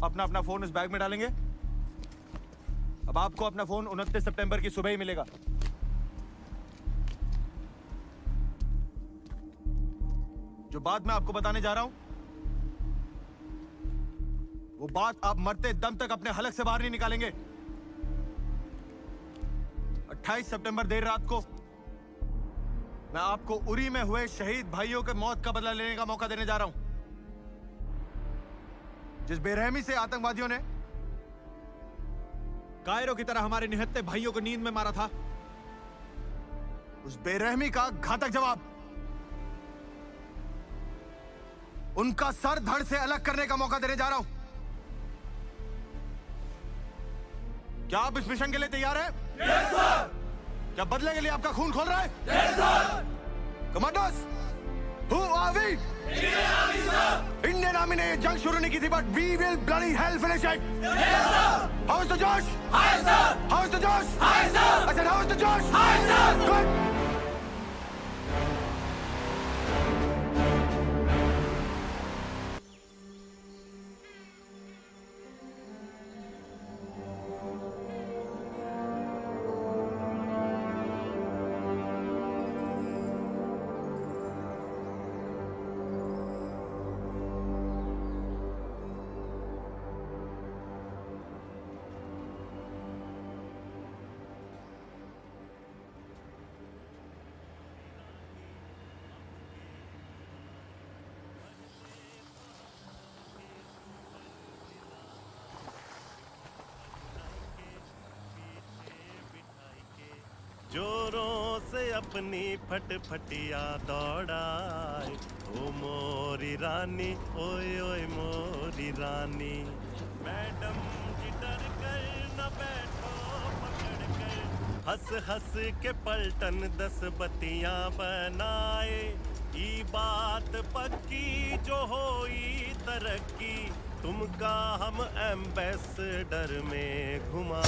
अपना अपना फोन इस बैग में डालेंगे। अब आपको अपना फोन 29 सितंबर की सुबह ही मिलेगा। जो बात मैं आपको बताने जा रहा हूं, वो बात आप मरते दम तक अपने हलक से बाहर नहीं निकालेंगे। 28 सितंबर देर रात को मैं आपको उरी में हुए शहीद भाइयों के मौत का बदला लेने का मौका देने जा रहा हूं। जिस बेरहमी से आतंकवादियों ने कायरों की तरह हमारे निहत्थे भाइयों को नींद में मारा था, उस बेरहमी का घातक जवाब उनका सर धड़ से अलग करने का मौका देने जा रहा हूं। क्या आप इस मिशन के लिए तैयार हैं? Yes sir. क्या बदले के लिए आपका खून खोल रहा है? Yes sir. Commanders, who are we? Indian army sir. Indian army ने ये जंग शुरू नहीं की थी, but we will bloody hell finish it. Yes sir. How is the josh? High sir. How is the josh? High sir. I said how is the josh? High sir. Good. जोरों से अपनी फटफटिया दौड़ाए, ओ मोरी रानी, ओए ओए मोरी रानी। मैडम जी डर कर न बैठो पकड़ कर, हंस हंस के पलटन 10 बत्तियां बनाए। ई बात पक्की जो होई तरक्की, तुमका हम एम्बेसडर में घुमा।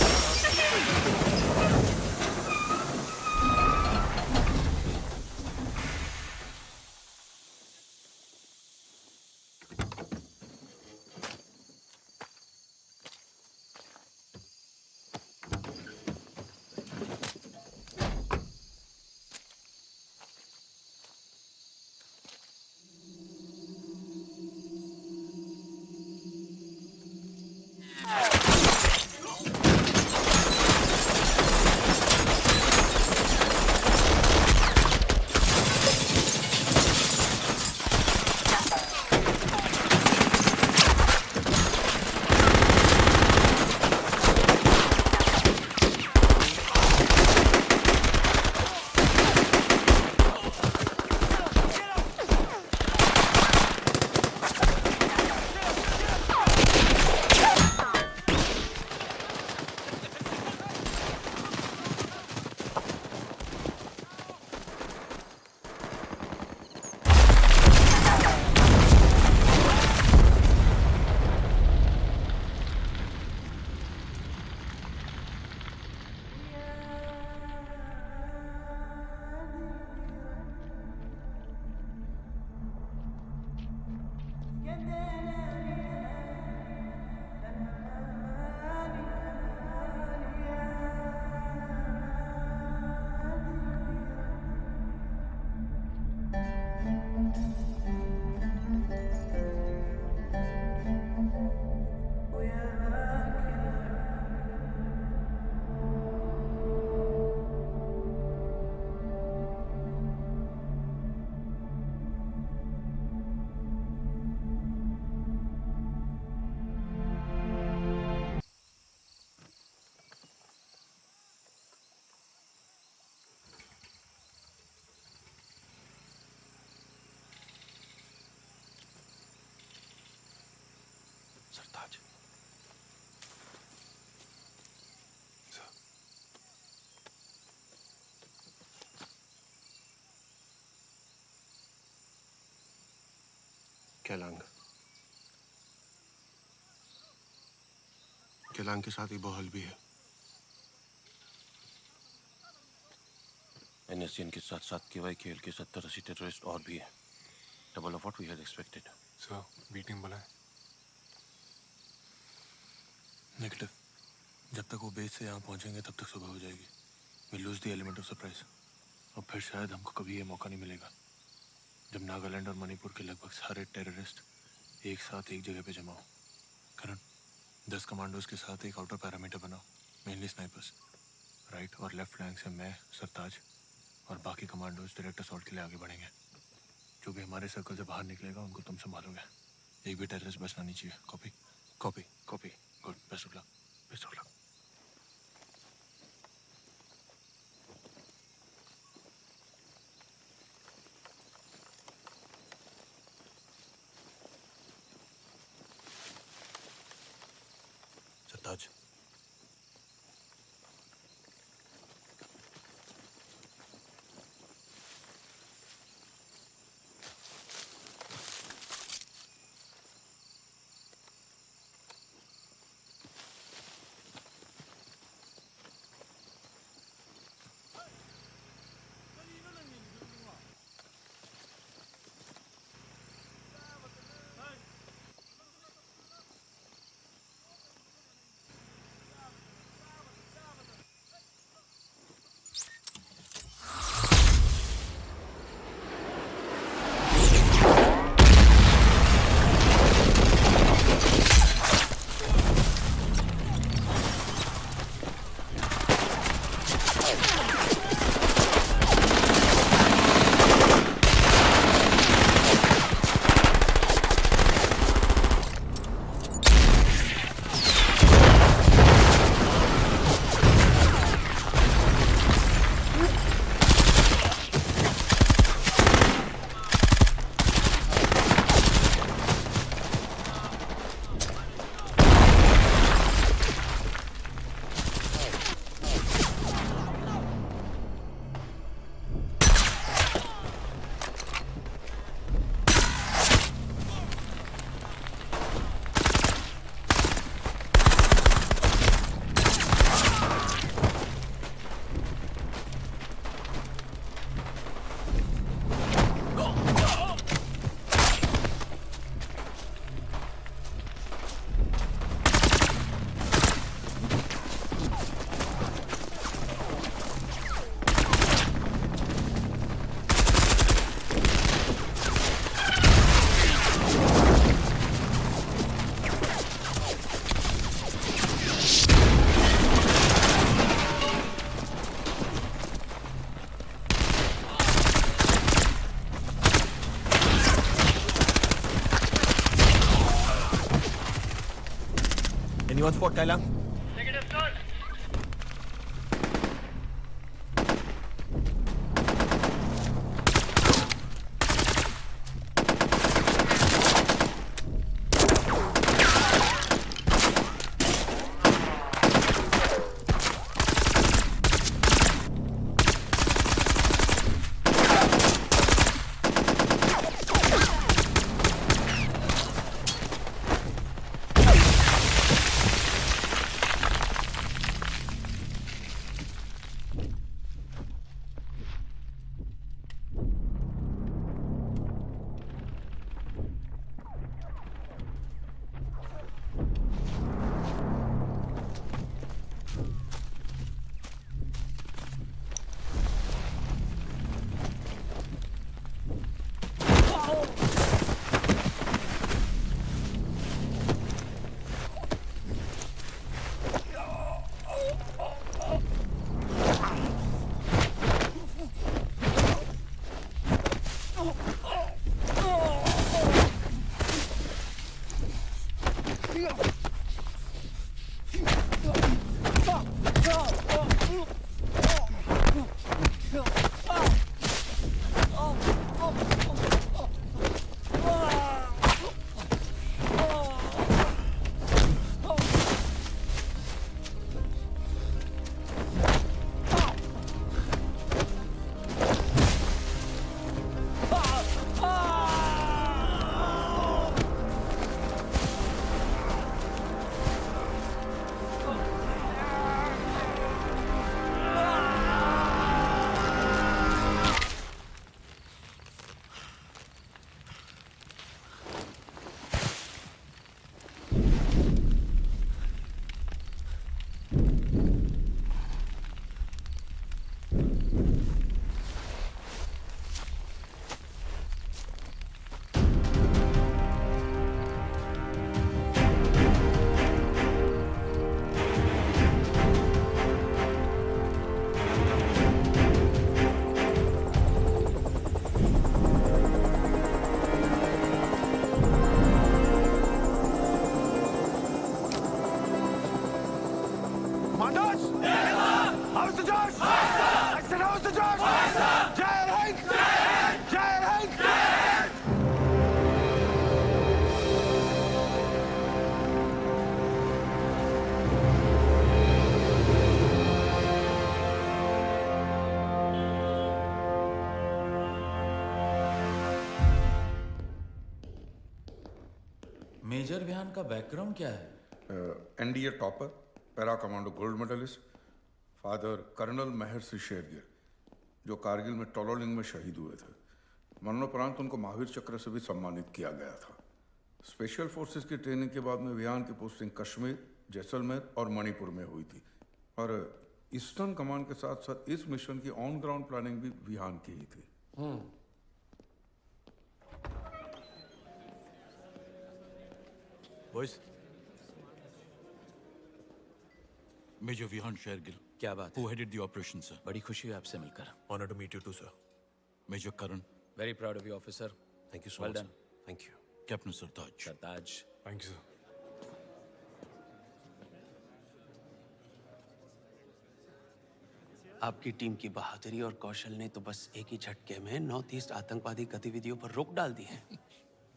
सरताज, केलांग केलांग के साथ इबोहल भी है। NSCN के साथ साथ KYKL के 70-80 टेररिस्ट और भी है। Double of what we had expected. Sir, meeting बुलाएं। नेगेटिव। जब तक वो बेस से यहाँ पहुँचेंगे तब तक सुबह हो जाएगी। We lose the element of surprise. और फिर शायद हमको कभी ये मौका नहीं मिलेगा जब नागालैंड और मणिपुर के लगभग सारे टेररिस्ट एक साथ एक जगह पे जमा हो। करण, 10 कमांडोज के साथ एक आउटर पैरामीटर बनाओ, मेनली स्नाइपर्स। राइट और लेफ्ट फ्लैंक से मैं, सरताज और बाकी कमांडोज डायरेक्ट असॉल्ट के लिए आगे बढ़ेंगे। जो भी हमारे सर्कल से बाहर निकलेगा उनको तुम संभालोगे। एक भी टेररिस्ट बचना नहीं चाहिए। Copy copy copy. Good, best of luck, best of luck. Sartaj, Anyone spot Kailang? Negative, sir. Commandos! How's the George? I said, how's the George? Jai Hind! Jai Hind! Major Vihan का background क्या है? NDA topper, para commando gold medalist, father colonel Maharshi Shergill, जो कारगिल में टोलोलिंग में शहीद हुए थे। मरणोपरांत उनको महावीर चक्र से भी सम्मानित किया गया था। स्पेशल फोर्सेस की ट्रेनिंग के बाद में विहान की पोस्टिंग कश्मीर, जैसलमेर और मणिपुर में हुई थी और ईस्टर्न कमांड के साथ साथ इस मिशन की ऑन ग्राउंड प्लानिंग भी विहान की ही थी। Boys, major Vihan Shergill. क्या बात Who है? headed the operation, sir? बड़ी खुशी हुई आपसे मिलकर। Honor to meet you too, sir. Major Karan. Very proud of you officer. Thank you so Well much, done. sir. Thank you. Captain Sartaj. Sartaj. Thank you, sir. आपकी team की बहादुरी और कौशल ने तो बस एक ही झटके में नॉर्थ ईस्ट आतंकवादी गतिविधियों पर रोक डाल दी है।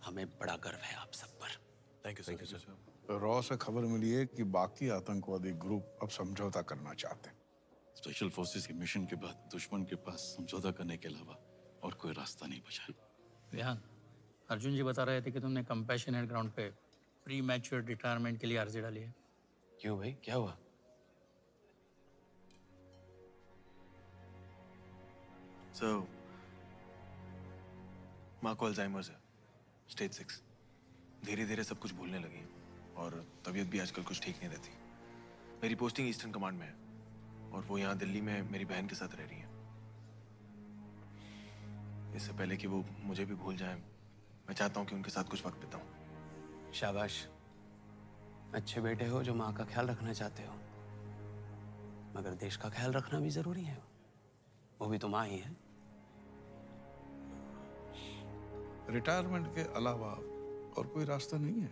हमें बड़ा गर्व है आप सब पर। Thank you, sir. Thank you, sir. Raw से खबर मिली है कि बाकी आतंकवादी ग्रुप अब समझौता करना चाहते हैं। स्पेशल फोर्सेस के मिशन के बाद दुश्मन के पास समझौता करने के अलावा और कोई रास्ता नहीं बचा। विहान, अर्जुन जी बता रहे थे कि तुमने कंपैशनेट ग्राउंड पे प्री मैच्योर रिटायरमेंट के लिए अर्जी डाली है। क्यों भाई, क्या हुआ? So, माँ को अल्जाइमर्स है, स्टेज 6। धीरे धीरे सब कुछ भूलने लगी और तबीयत भी आजकल कुछ ठीक नहीं रहती। मेरी पोस्टिंग ईस्टर्न कमांड में है और वो यहाँ दिल्ली में मेरी बहन के साथ रह रही है। इससे पहले कि वो मुझे भी भूल जाए, मैं चाहता हूँ कि उनके साथ कुछ वक्त बिताऊं। शाबाश, अच्छे बेटे हो जो माँ का ख्याल रखना चाहते हो, मगर देश का ख्याल रखना भी जरूरी है। वो भी तो माँ ही है। रिटायरमेंट के अलावा और कोई रास्ता नहीं है?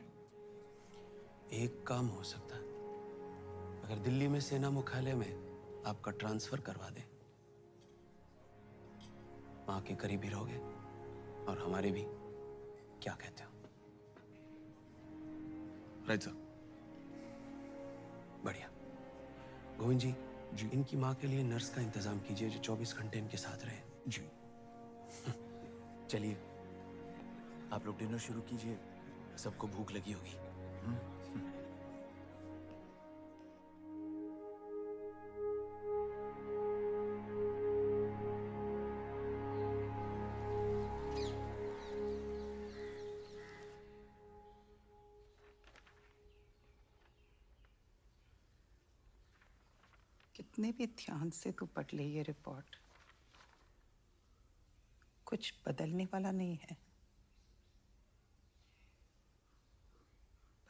एक काम हो सकता है, अगर दिल्ली में सेना मुख्यालय में आपका ट्रांसफर करवा दे, माँ के करीब ही रहोगे और हमारे भी। क्या कहते हो? Right sir. बढ़िया। गोविंद जी, इनकी माँ के लिए नर्स का इंतजाम कीजिए जो 24 घंटे इनके साथ रहे। जी। चलिए, आप लोग डिनर शुरू कीजिए, सबको भूख लगी होगी। कितने भी ध्यान से तू पढ़ ले ये रिपोर्ट, कुछ बदलने वाला नहीं है।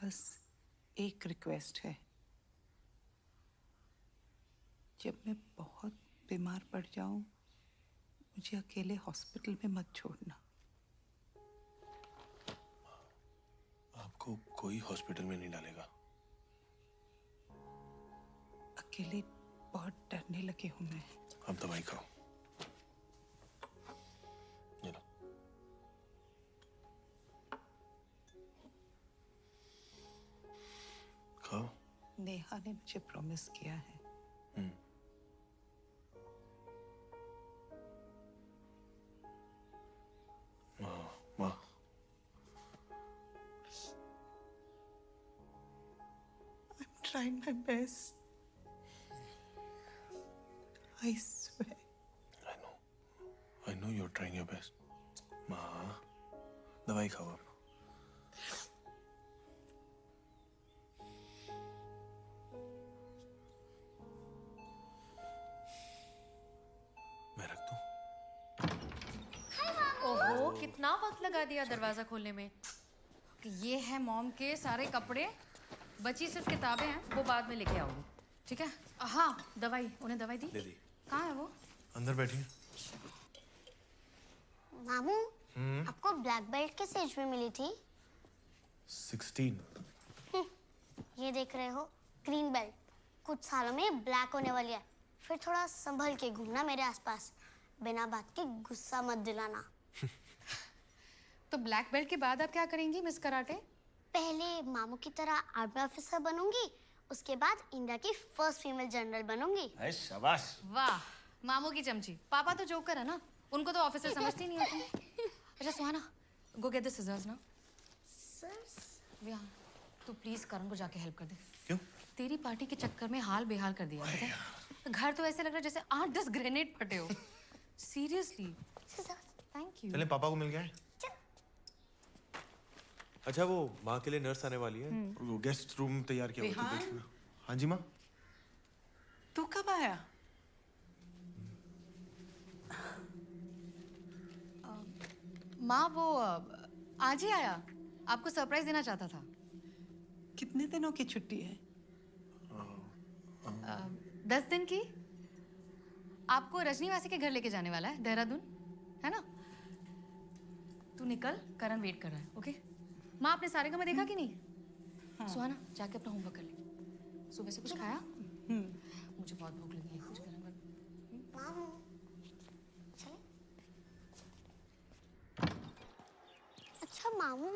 बस एक रिक्वेस्ट है, जब मैं बहुत बीमार पड़ जाऊं, मुझे अकेले हॉस्पिटल में मत छोड़ना। आपको कोई हॉस्पिटल में नहीं डालेगा। अकेले बहुत डरने लगे हूं मैं। आप दवाई खाओ। ये लो। खाओ। नेहा ने मुझे प्रॉमिस किया है। माँ, I'm trying my best. I swear. I know you're trying your best. माँ, दवाई खाओ आप। मैं रख दूं? ओहो, कितना वक्त लगा दिया दरवाजा खोलने में। ये है मॉम के सारे कपड़े, बची सिर्फ किताबें हैं, वो बाद में लेके आऊंगी। ठीक है? हाँ, दवाई, उन्हें दवाई दी? दे दी। कहाँ है वो? अंदर बैठिए। मामू, आपको ब्लैक बेल्ट किस एज में मिली थी? 16। ये देख रहे हो, ग्रीन बेल्ट। कुछ सालों में ब्लैक होने वाली है, फिर थोड़ा संभल के घूमना मेरे आसपास, बिना बात के गुस्सा मत दिलाना। तो ब्लैक बेल्ट के बाद आप क्या करेंगी मिस कराटे? पहले मामू की तरह आर्मी ऑफिसर बनूंगी, उसके बाद इंडिया की फर्स्ट फीमेल जनरल बनूंगी। शाबाश। वाह, मामू की चमची। पापा तो जोकर है ना, उनको तो ऑफिसर समझती नहीं होती। अच्छा सुहाना, गो गेट द सिजर्स ना। तू प्लीज करण को जाके हेल्प कर दे। क्यों? तेरी पार्टी के चक्कर में हाल बेहाल कर दिया है। घर तो ऐसे लग रहा है जैसे 8-10 ग्रेनेड फटे हो। सीरियसली। Thank you. चले, पापा को मिल गया है। अच्छा, वो माँ के लिए नर्स आने वाली है, वो गेस्ट रूम तैयार किया हुआ है, तो देखना। हाँ जी माँ। तू कब आया? माँ वो आज ही आया, आपको सरप्राइज देना चाहता था। कितने दिनों की छुट्टी है? 10 दिन की। आपको रजनी मासी के घर लेके जाने वाला है, देहरादून, है ना? तू निकल, करण वेट कर रहा है, ओके? माँ, आपने सारे काम देखा कि नहीं? हाँ। सुहाना, जाके अपना होमवर्क कर ले। सुबह से कुछ खाया? मुझे बहुत भूख लगी है, कुछ गरम गरम। अच्छा मामू,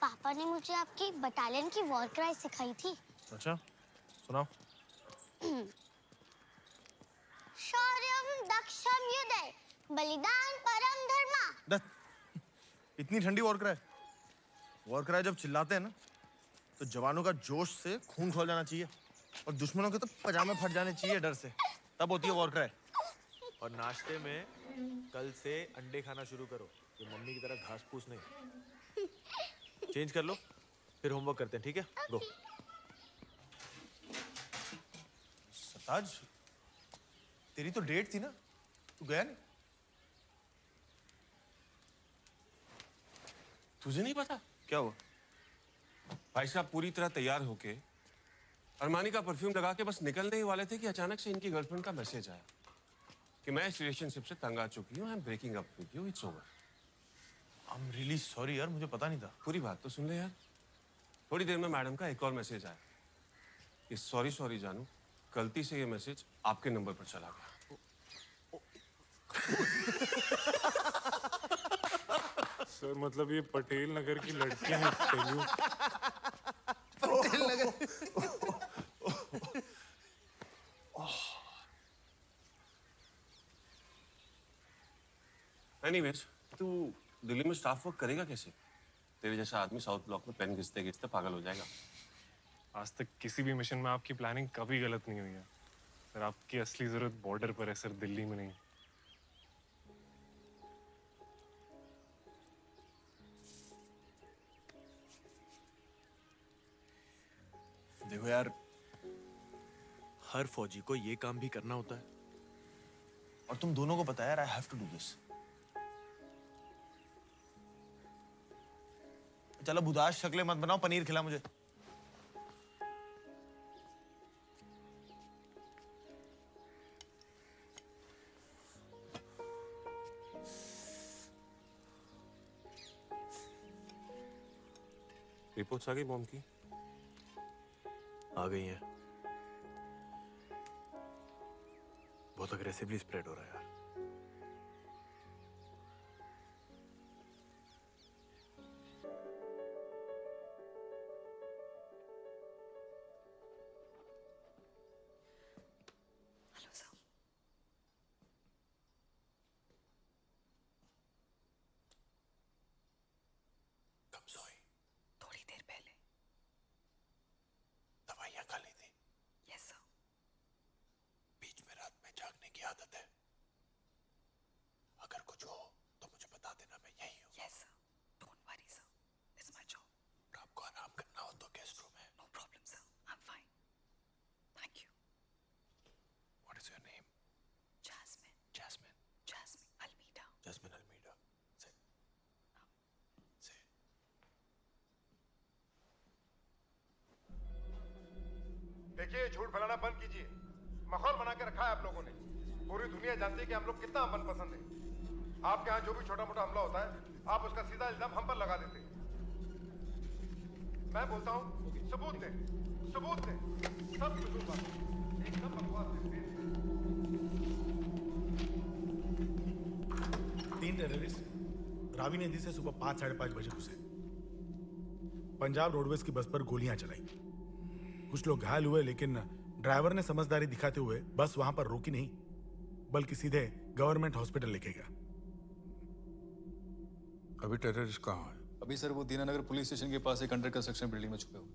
पापा ने मुझे आपकी बटालियन की वॉर क्राई सिखाई थी। अच्छा, सुनाओ। शौर्यम दक्षम युद्धे बलिदान परम धर्मा। इतनी ठंडी वॉर क्राई? वॉर क्राई जब चिल्लाते हैं ना, तो जवानों का जोश से खून खौल जाना चाहिए, और दुश्मनों के तो पजामे फट जाने चाहिए डर से, तब होती है वॉर क्राई। और नाश्ते में कल से अंडे खाना शुरू करो, ये मम्मी की तरह घास फूस नहीं। चेंज कर लो, फिर होमवर्क करते हैं, ठीक है? गो। सताज, तेरी तो डेट थी ना, तू गया नहीं? तुझे नहीं पता? क्या हुआ? भाई साहब पूरी तरह तैयार होके अरमानी का परफ्यूम लगा के बस निकलने ही वाले थे कि अचानक से इनकी गर्लफ्रेंड का मैसेज आया कि मैं इस रिलेशनशिप से तंग आ चुकी हूँ, I am breaking up with you, it's over. I am really sorry यार, मुझे पता नहीं था। पूरी बात तो सुन ले यार। थोड़ी देर में मैडम का एक और मैसेज आया कि सॉरी जानू, गलती से ये मैसेज आपके नंबर पर चला गया। सर मतलब ये पटेल नगर की लड़कियां हैं, तेलुगु। पटेल नगर। एनीवेज, तू दिल्ली में स्टाफ वर्क करेगा कैसे? तेरे जैसा आदमी साउथ ब्लॉक में पेन घिसते घिसते पागल हो जाएगा। आज तक किसी भी मिशन में आपकी प्लानिंग कभी गलत नहीं हुई है सर। आपकी असली जरूरत बॉर्डर पर है सर, दिल्ली में नहीं। देखो यार, हर फौजी को ये काम भी करना होता है, और तुम दोनों को पता है यार, I have to do this. चलो बुदाश शक्लें मत बनाओ, पनीर खिला मुझे। रिपोर्ट्स आ गई बॉम्ब की? आ गई हैं। बहुत अग्रेसिवली स्प्रेड हो रहा है यार। Hello sir. कब सोई? थोड़ी देर पहले। दवाइयां खा ली थी? Yes sir. बीच में रात में जागने की आदत है? अगर कुछ हो तो मुझे बता देना, मैं यही हूँ। Yes sir, don't worry sir, it's my job. और आपको आराम करना हो तो गेस्ट रूम है। No problem sir, I am fine, thank you. What is your name? Jasmine. Jasmine. Jasmine Almeida. Jasmine Almeida. से देखिए, झूठ फैलाना बंद कीजिए। माहौल बना के रखा है आप लोगों ने। पूरी दुनिया जानती है कि हम लोग कितना अमन पसंद है। आपके यहाँ जो भी छोटा मोटा हमला होता है, आप उसका सीधा इल्जाम हम पर लगा देते हैं। मैं बोलता हूँ सबूत दे, सबूत दे, सब कसूरवार एकदम बकवास है। 3 टेररिस्ट रावी नदी से सुबह 5 साढ़े 5 बजे घुसे, पंजाब रोडवेज की बस पर गोलियां चलाई। कुछ लोग घायल हुए, लेकिन ड्राइवर ने समझदारी दिखाते हुए बस वहां पर रोकी नहीं, बल्कि सीधे गवर्नमेंट हॉस्पिटल लेके गया। अभी टेररिस्ट कहाँ है? अभी सर वो दीनानगर पुलिस स्टेशन के पास एक अंडर कंस्ट्रक्शन बिल्डिंग में छुपे हुए,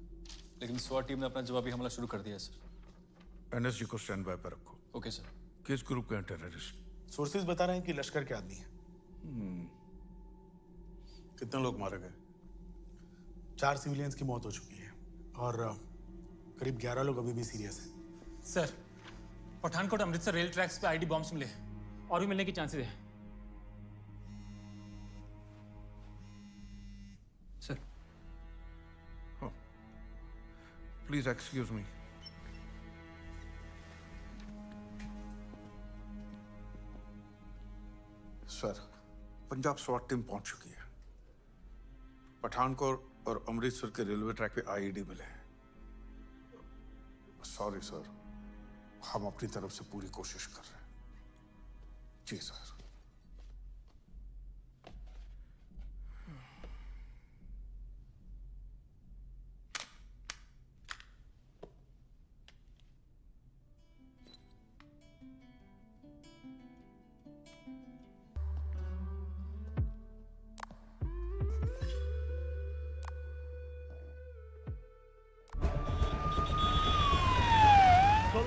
लेकिन स्वाट टीम ने अपना जवाबी हमला शुरू कर दिया है सर। एनएसजी को स्टैंड बाय पर रखो। Okay sir. किस ग्रुप के हैं टेररिस्ट? सोर्सेज बता रहे हैं कि लश्कर के आदमी हैं। कितने लोग मारे गए? 4 सिविलियंस की मौत हो चुकी है और करीब 11 लोग अभी भी सीरियस हैं। Sir, Pathankot Amritsar rail tracks पे आईडी बॉम्ब्स मिले और भी मिलने की चांसेस है। Sir please excuse me. Sir, Punjab स्वाट टीम पहुंच चुकी है। पठानकोट और अमृतसर के रेलवे ट्रैक पे आईईडी मिले हैं। सॉरी सर, हम अपनी तरफ से पूरी कोशिश कर रहे हैं। जी सर।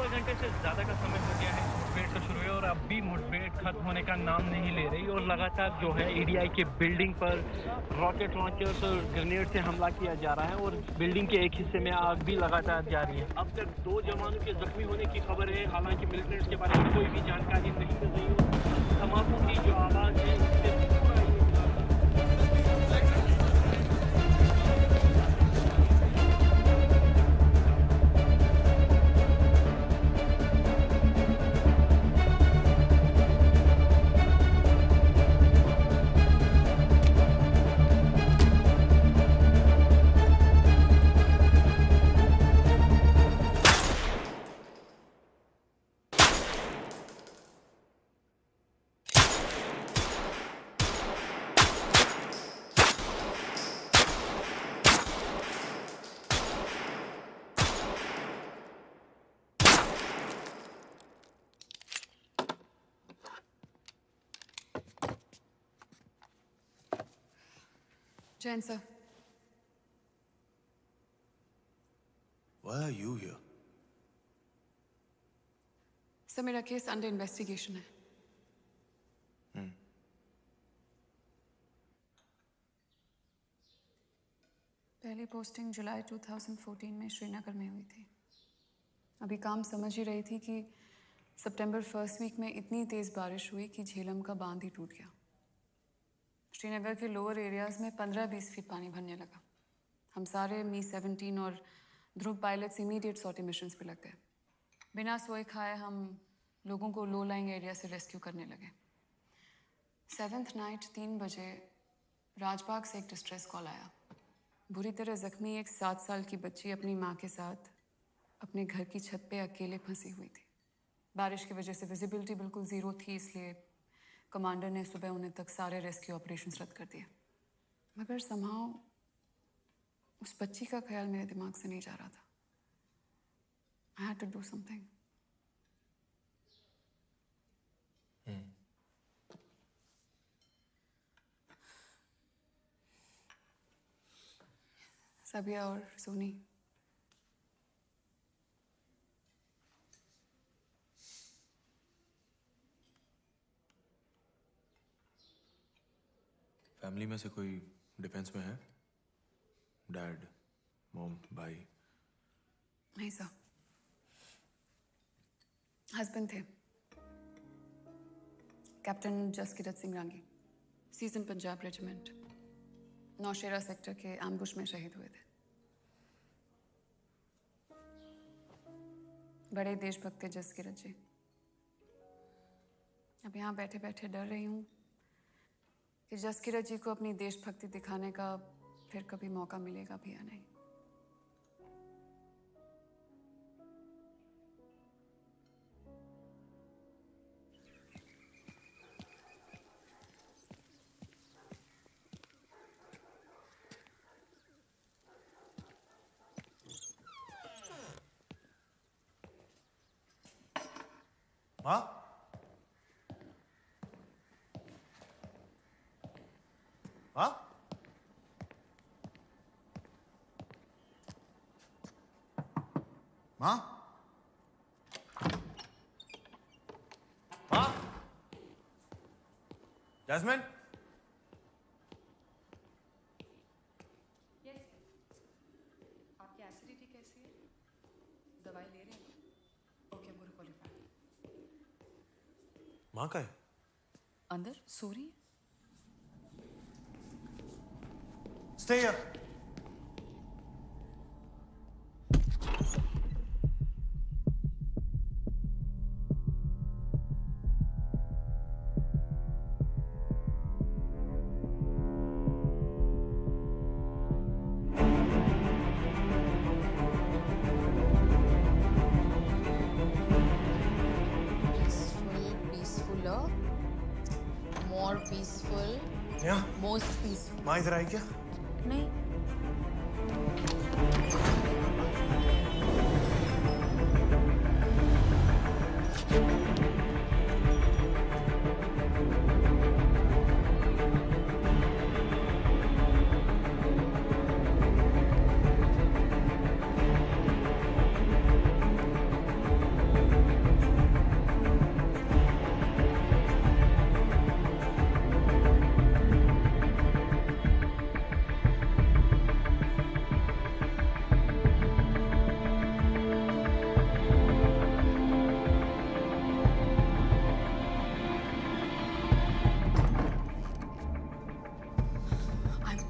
घंटे से ज्यादा का समय हो गया है मुठभेड़ तो शुरू है और अब भी मुठभेड़ खत्म होने का नाम नहीं ले रही और लगातार जो है ईडीआई के बिल्डिंग पर रॉकेट लॉन्चर्स और ग्रेनेड से हमला किया जा रहा है और बिल्डिंग के एक हिस्से में आग भी लगातार जारी है। अब तक 2 जवानों के जख्मी होने की खबर है, हालांकि मिलिटेंट्स के बारे में कोई भी जानकारी नहीं मिल रही है। धमाकों की जो आवाज है उससे Jain sir. Why are you here? Sir मेरा केस अंडर इन्वेस्टिगेशन है। पहली पोस्टिंग जुलाई 2014 में श्रीनगर में हुई थी। अभी काम समझ ही रही थी कि सितंबर फर्स्ट वीक में इतनी तेज़ बारिश हुई कि झेलम का बांध ही टूट गया। श्रीनगर के लोअर एरियाज़ में 15-20 फीट पानी भरने लगा। हम सारे मी-17 और ध्रुव पायलट्स इमीडिएट सॉर्टी मिशंस पे लग गए। बिना सोए खाए हम लोगों को लो लाइंग एरिया से रेस्क्यू करने लगे। 7th नाइट 3 बजे राजबाग से एक डिस्ट्रेस कॉल आया। बुरी तरह जख्मी एक 7 साल की बच्ची अपनी माँ के साथ अपने घर की छत पे अकेले फंसी हुई थी। बारिश की वजह से विजिबिलिटी बिल्कुल ज़ीरो थी, इसलिए कमांडर ने सुबह उन्हें तक सारे रेस्क्यू ऑपरेशंस रद्द कर दिए। मगर समहाउ उस बच्ची का ख्याल मेरे दिमाग से नहीं जा रहा था। I had to do something. सबिया और सोनी फैमिली में से कोई डिफेंस में है? डैड, मॉम, भाई? नहीं सर। हस्बैंड थे कैप्टन जसकिरत सिंह रांगी, सीजन पंजाब रेजिमेंट, नौशेरा सेक्टर के एम्बुश में शहीद हुए थे। बड़े देशभक्त थे जसकिरत जी। अब यहाँ बैठे बैठे डर रही हूँ कि जसकिरत जी को अपनी देशभक्ति दिखाने का फिर कभी मौका मिलेगा भी या नहीं। हाँ? हाँ? माँ? माँ? जैस्मिन? आपकी एसिडिटी कैसी है? दवाई ले रहे हैं? Okay, I'm gonna call you back. माँ का है? अंदर सो रही है? Stay here. Peacefuler, more peaceful, Yeah. most peaceful. माँ इधर आई क्या? नहीं.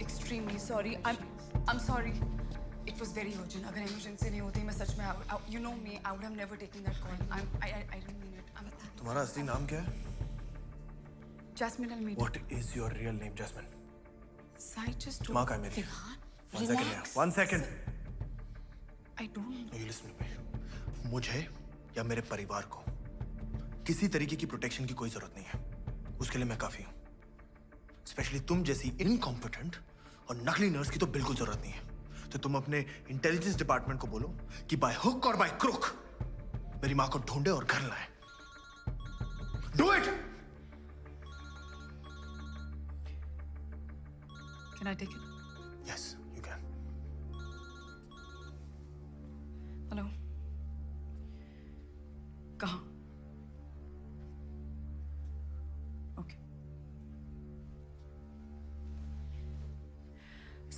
extremely sorry. I'm sorry. It was very urgent. अगर emergency नहीं होती मैं सच में you know me, I would have never taken that call. I didn't mean it. तुम्हारा असली नाम क्या है? Jasmine Almeida. What is your real name, Jasmine? I just told माँ का है मेरी. One second, relax. One second. I don't know. You listen to me. मुझे या मेरे परिवार को किसी तरीके की प्रोटेक्शन की कोई जरूरत नहीं है. उसके लिए मैं काफी हूँ. स्पेशली तुम जैसी इनकॉम्पिटेंट और नकली नर्स की तो बिल्कुल जरूरत नहीं है. तो तुम अपने इंटेलिजेंस डिपार्टमेंट को बोलो कि बाय हुक और बाय क्रुक मेरी माँ को ढूंढे और घर लाए. Do it. Can I take it? Yes, you can. Hello. कहाँ? Okay.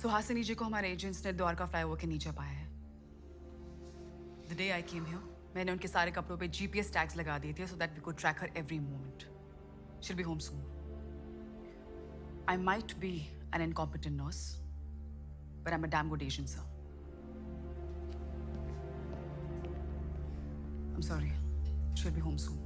सुहासिनी जी को हमारे एजेंट्स ने द्वारका फ्लाईओवर के नीचे पाया है. The day I came here, मैंने उनके सारे कपड़ों पे GPS टैग्स लगा दिए थे so that we could track her every moment. She'll be home soon. I might be an incompetent nurse, but I'm a damn good agent, sir. I'm sorry. She'll be home soon.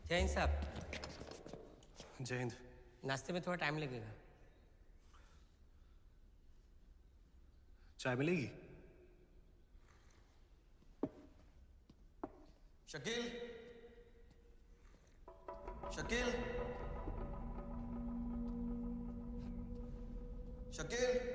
जय हिंद साहब. जय हिंद. नाश्ते में थोड़ा time लगेगा. चाय मिलेगी? शकील, शकील, शकील।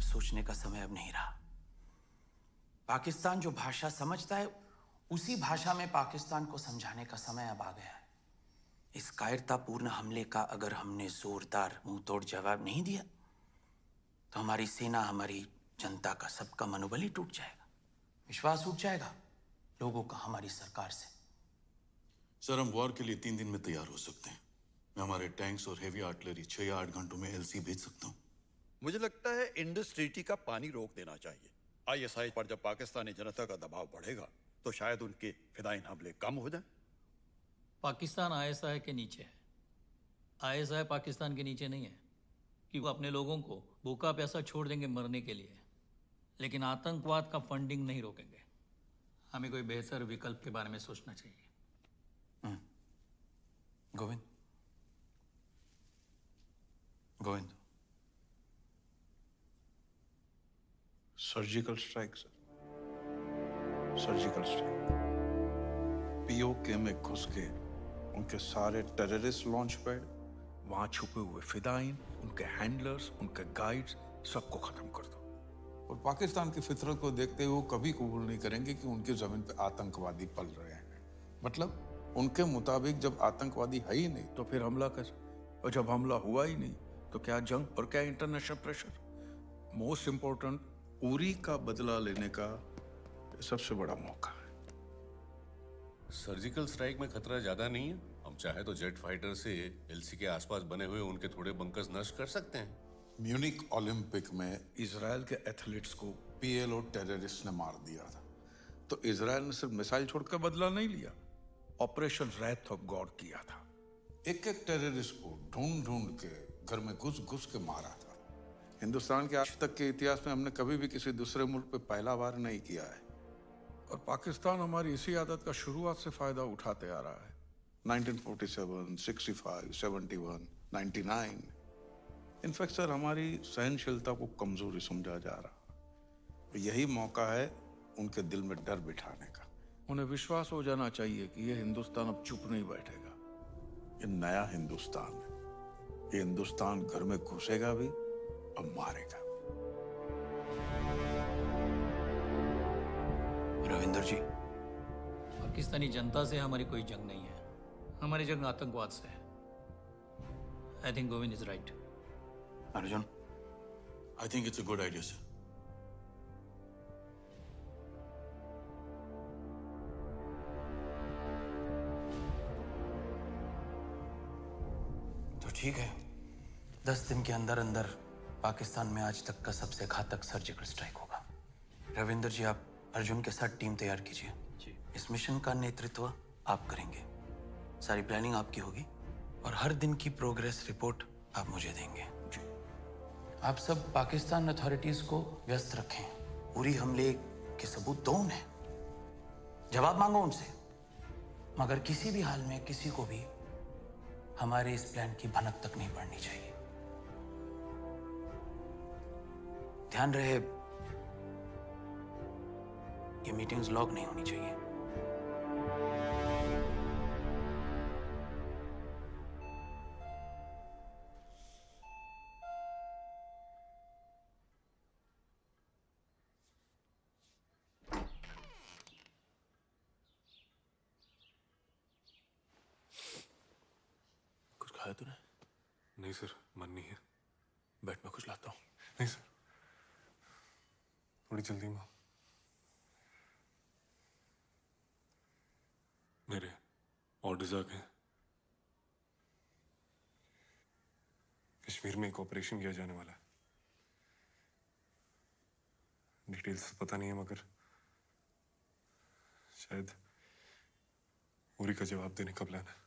सोचने का समय अब नहीं रहा। पाकिस्तान जो भाषा समझता है उसी भाषा में पाकिस्तान को समझाने का समय अब आ गया है। इस कायरतापूर्ण हमले का अगर हमने जोरदार मुंहतोड़ जवाब नहीं दिया तो हमारी सेना, हमारी जनता का, सबका मनोबल ही टूट जाएगा, विश्वास उठ जाएगा लोगों का हमारी सरकार से। सर, हम वॉर के लिए 3 दिन में तैयार हो सकते हैं। मैं हमारे टैंक्स और हेवी आर्टिलरी 6 या 8 घंटों में एलसी भेज सकता हूँ। मुझे लगता है इंडस ट्रीटी का पानी रोक देना चाहिए। आईएसआई पर जब पाकिस्तानी जनता का दबाव बढ़ेगा तो शायद उनके फिदाइन हमले कम हो जाएं। पाकिस्तान आईएसआई के नीचे है, आईएसआई पाकिस्तान के नीचे नहीं है कि वो अपने लोगों को भूखा प्यासा छोड़ देंगे मरने के लिए, लेकिन आतंकवाद का फंडिंग नहीं रोकेंगे। हमें कोई बेहतर विकल्प के बारे में सोचना चाहिए। Govind, Govind, surgical strike sir, surgical strike. PoK में घुस के उनके सारे टेररिस्ट लॉन्च पैड, वहां छुपे हुए फिदाइन, उनके हैंडलर्स, उनके गाइड्स, सबको खत्म कर दो। और पाकिस्तान की फितरत को देखते हुए वो कभी कबूल नहीं करेंगे कि उनकी जमीन पे आतंकवादी पल रहे हैं। मतलब उनके मुताबिक जब आतंकवादी है ही नहीं तो फिर हमला कैसे? और जब हमला हुआ ही नहीं तो क्या जंग और क्या international pressure? Most important, Uri का बदला लेने का सबसे बड़ा मौका है। सर्जिकल स्ट्राइक में खतरा ज्यादा नहीं है। हम चाहे तो जेट फाइटर से एलसी के आसपास बने हुए उनके थोड़े बंकर्स नष्ट कर सकते हैं। म्यूनिक ओलंपिक में इजराइल के एथलीट्स को पीएलओ टेररिस्ट ने मार दिया था। तो इजराइल ने सिर्फ मिसाइल छोड़कर बदला नहीं लिया, ऑपरेशन रैथ ऑफ गॉड किया था। एक एक टेररिस्ट को ढूंढ ढूंढ के घर में घुस घुस के मारा था। हिंदुस्तान के आज तक के इतिहास में हमने कभी भी किसी दूसरे मुल्क पे पहला वार नहीं किया है। और पाकिस्तान हमारी इसी आदत का शुरुआत से फायदा उठाते आ रहा है। 1947, 65, 71, 99। इनफैक्ट सर, हमारी सहनशीलता को कमजोरी समझा जा रहा। यही मौका है उनके दिल में डर बिठाने का। उन्हें विश्वास हो जाना चाहिए कि ये हिंदुस्तान अब चुप नहीं बैठेगा। ये नया हिंदुस्तान है। ये हिंदुस्तान घर में घुसेगा भी और मारेगा। रविंदर जी, पाकिस्तानी जनता से हमारी कोई जंग नहीं है, हमारी जंग आतंकवाद से है। I think Govind is right. Arjun, I think it's a good idea sir. तो ठीक है, 10 दिन के अंदर अंदर पाकिस्तान में आज तक का सबसे घातक सर्जिकल स्ट्राइक होगा। रविंदर जी, आप अर्जुन के साथ टीम तैयार कीजिए। इस मिशन का नेतृत्व आप करेंगे, सारी प्लानिंग आपकी होगी, और हर दिन की प्रोग्रेस रिपोर्ट आप मुझे देंगे। आप सब पाकिस्तान अथॉरिटीज को व्यस्त रखें। उरी हमले के सबूत दो उन्हें, जवाब मांगो उनसे, मगर किसी भी हाल में किसी को भी हमारे इस प्लान की भनक तक नहीं पड़नी चाहिए। ध्यान रहे, ये मीटिंग्स लॉग नहीं होनी चाहिए। कुछ खाया तूने? नहीं सर, मन नहीं है। बैठ, मैं कुछ लाता हूँ। नहीं सर, थोड़ी जल्दी में। मेरे ऑर्डर्स आ गए। कश्मीर में एक ऑपरेशन किया जाने वाला है। डिटेल्स पता नहीं है, मगर शायद उरी का जवाब देने का प्लान है।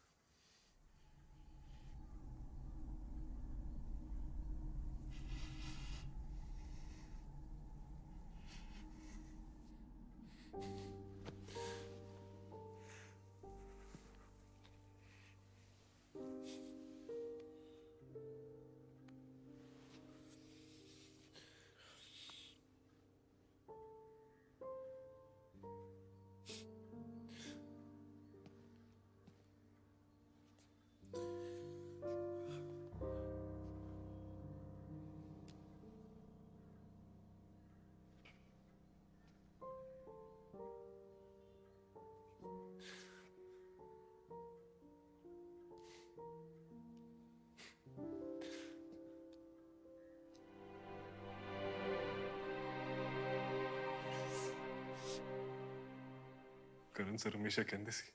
करण सर हमेशा कहते सी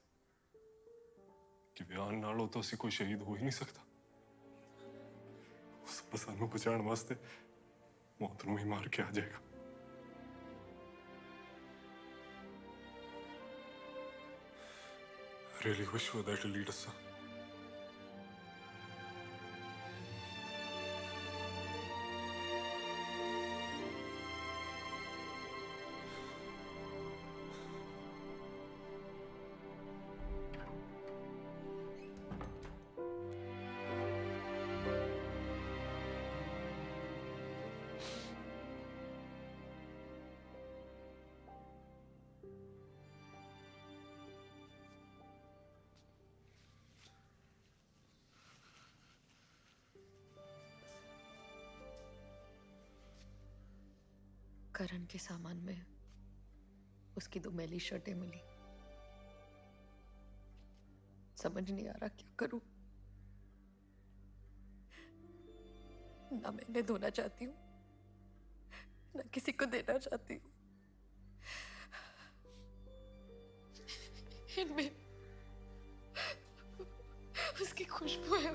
कि ब्याह नाल हो तो असी कोई शहीद हो ही नहीं सकता। बस सानू बचाने वास्ते मौत नूं ही मार के आ जाएगा। I really wish you were there to lead us, sir. करण के सामान में उसकी 2 मैली शर्टें मिली। समझ नहीं आ रहा क्या करूं। ना मैं इन्हें धोना चाहती हूँ, ना किसी को देना चाहती हूँ। इनमें उसकी खुशबू है।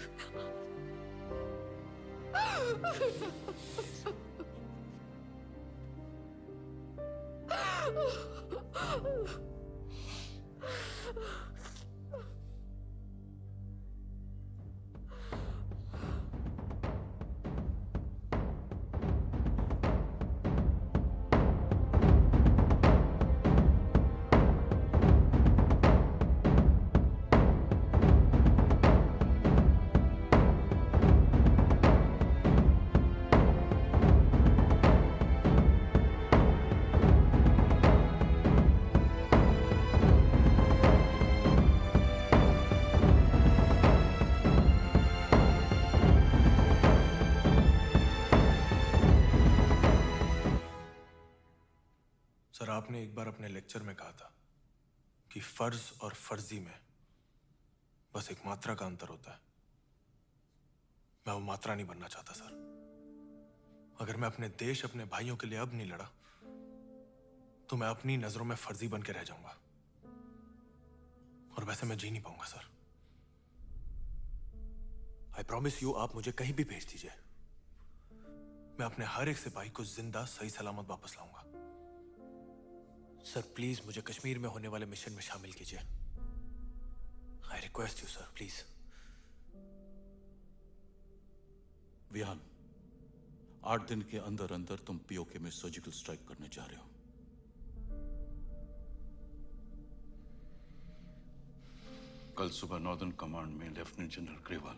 सर, आपने एक बार अपने लेक्चर में कहा था कि फर्ज और फर्जी में बस एक मात्रा का अंतर होता है। मैं वो मात्रा नहीं बनना चाहता सर। अगर मैं अपने देश, अपने भाइयों के लिए अब नहीं लड़ा तो मैं अपनी नजरों में फर्जी बन के रह जाऊंगा, और वैसे मैं जी नहीं पाऊंगा सर। आई प्रॉमिस यू, आप मुझे कहीं भी भेज दीजिए, मैं अपने हर एक सिपाही को जिंदा सही सलामत वापस लाऊंगा। सर प्लीज मुझे कश्मीर में होने वाले मिशन में शामिल कीजिए। I request you sir, please. Vihan, 8 दिन के अंदर अंदर तुम पीओके में सर्जिकल स्ट्राइक करने जा रहे हो। कल सुबह नॉर्दर्न कमांड में लेफ्टिनेंट जनरल ग्रेवाल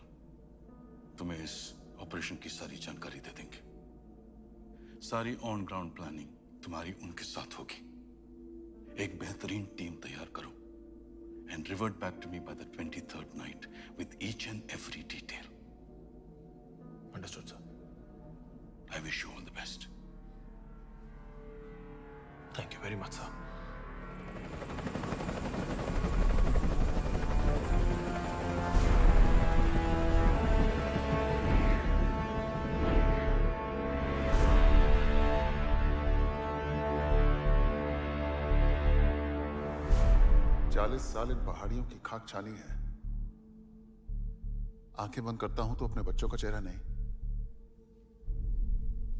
तुम्हें इस ऑपरेशन की सारी जानकारी दे देंगे। सारी ऑन ग्राउंड प्लानिंग तुम्हारी उनके साथ होगी। एक बेहतरीन टीम तैयार करो and revert back to me by the 23rd night with each and every detail. Understood, sir. I wish you all the best. Thank you very much, sir. साल इन पहाड़ियों की खाक छानी है। आंखें बंद करता हूं तो अपने बच्चों का चेहरा नहीं,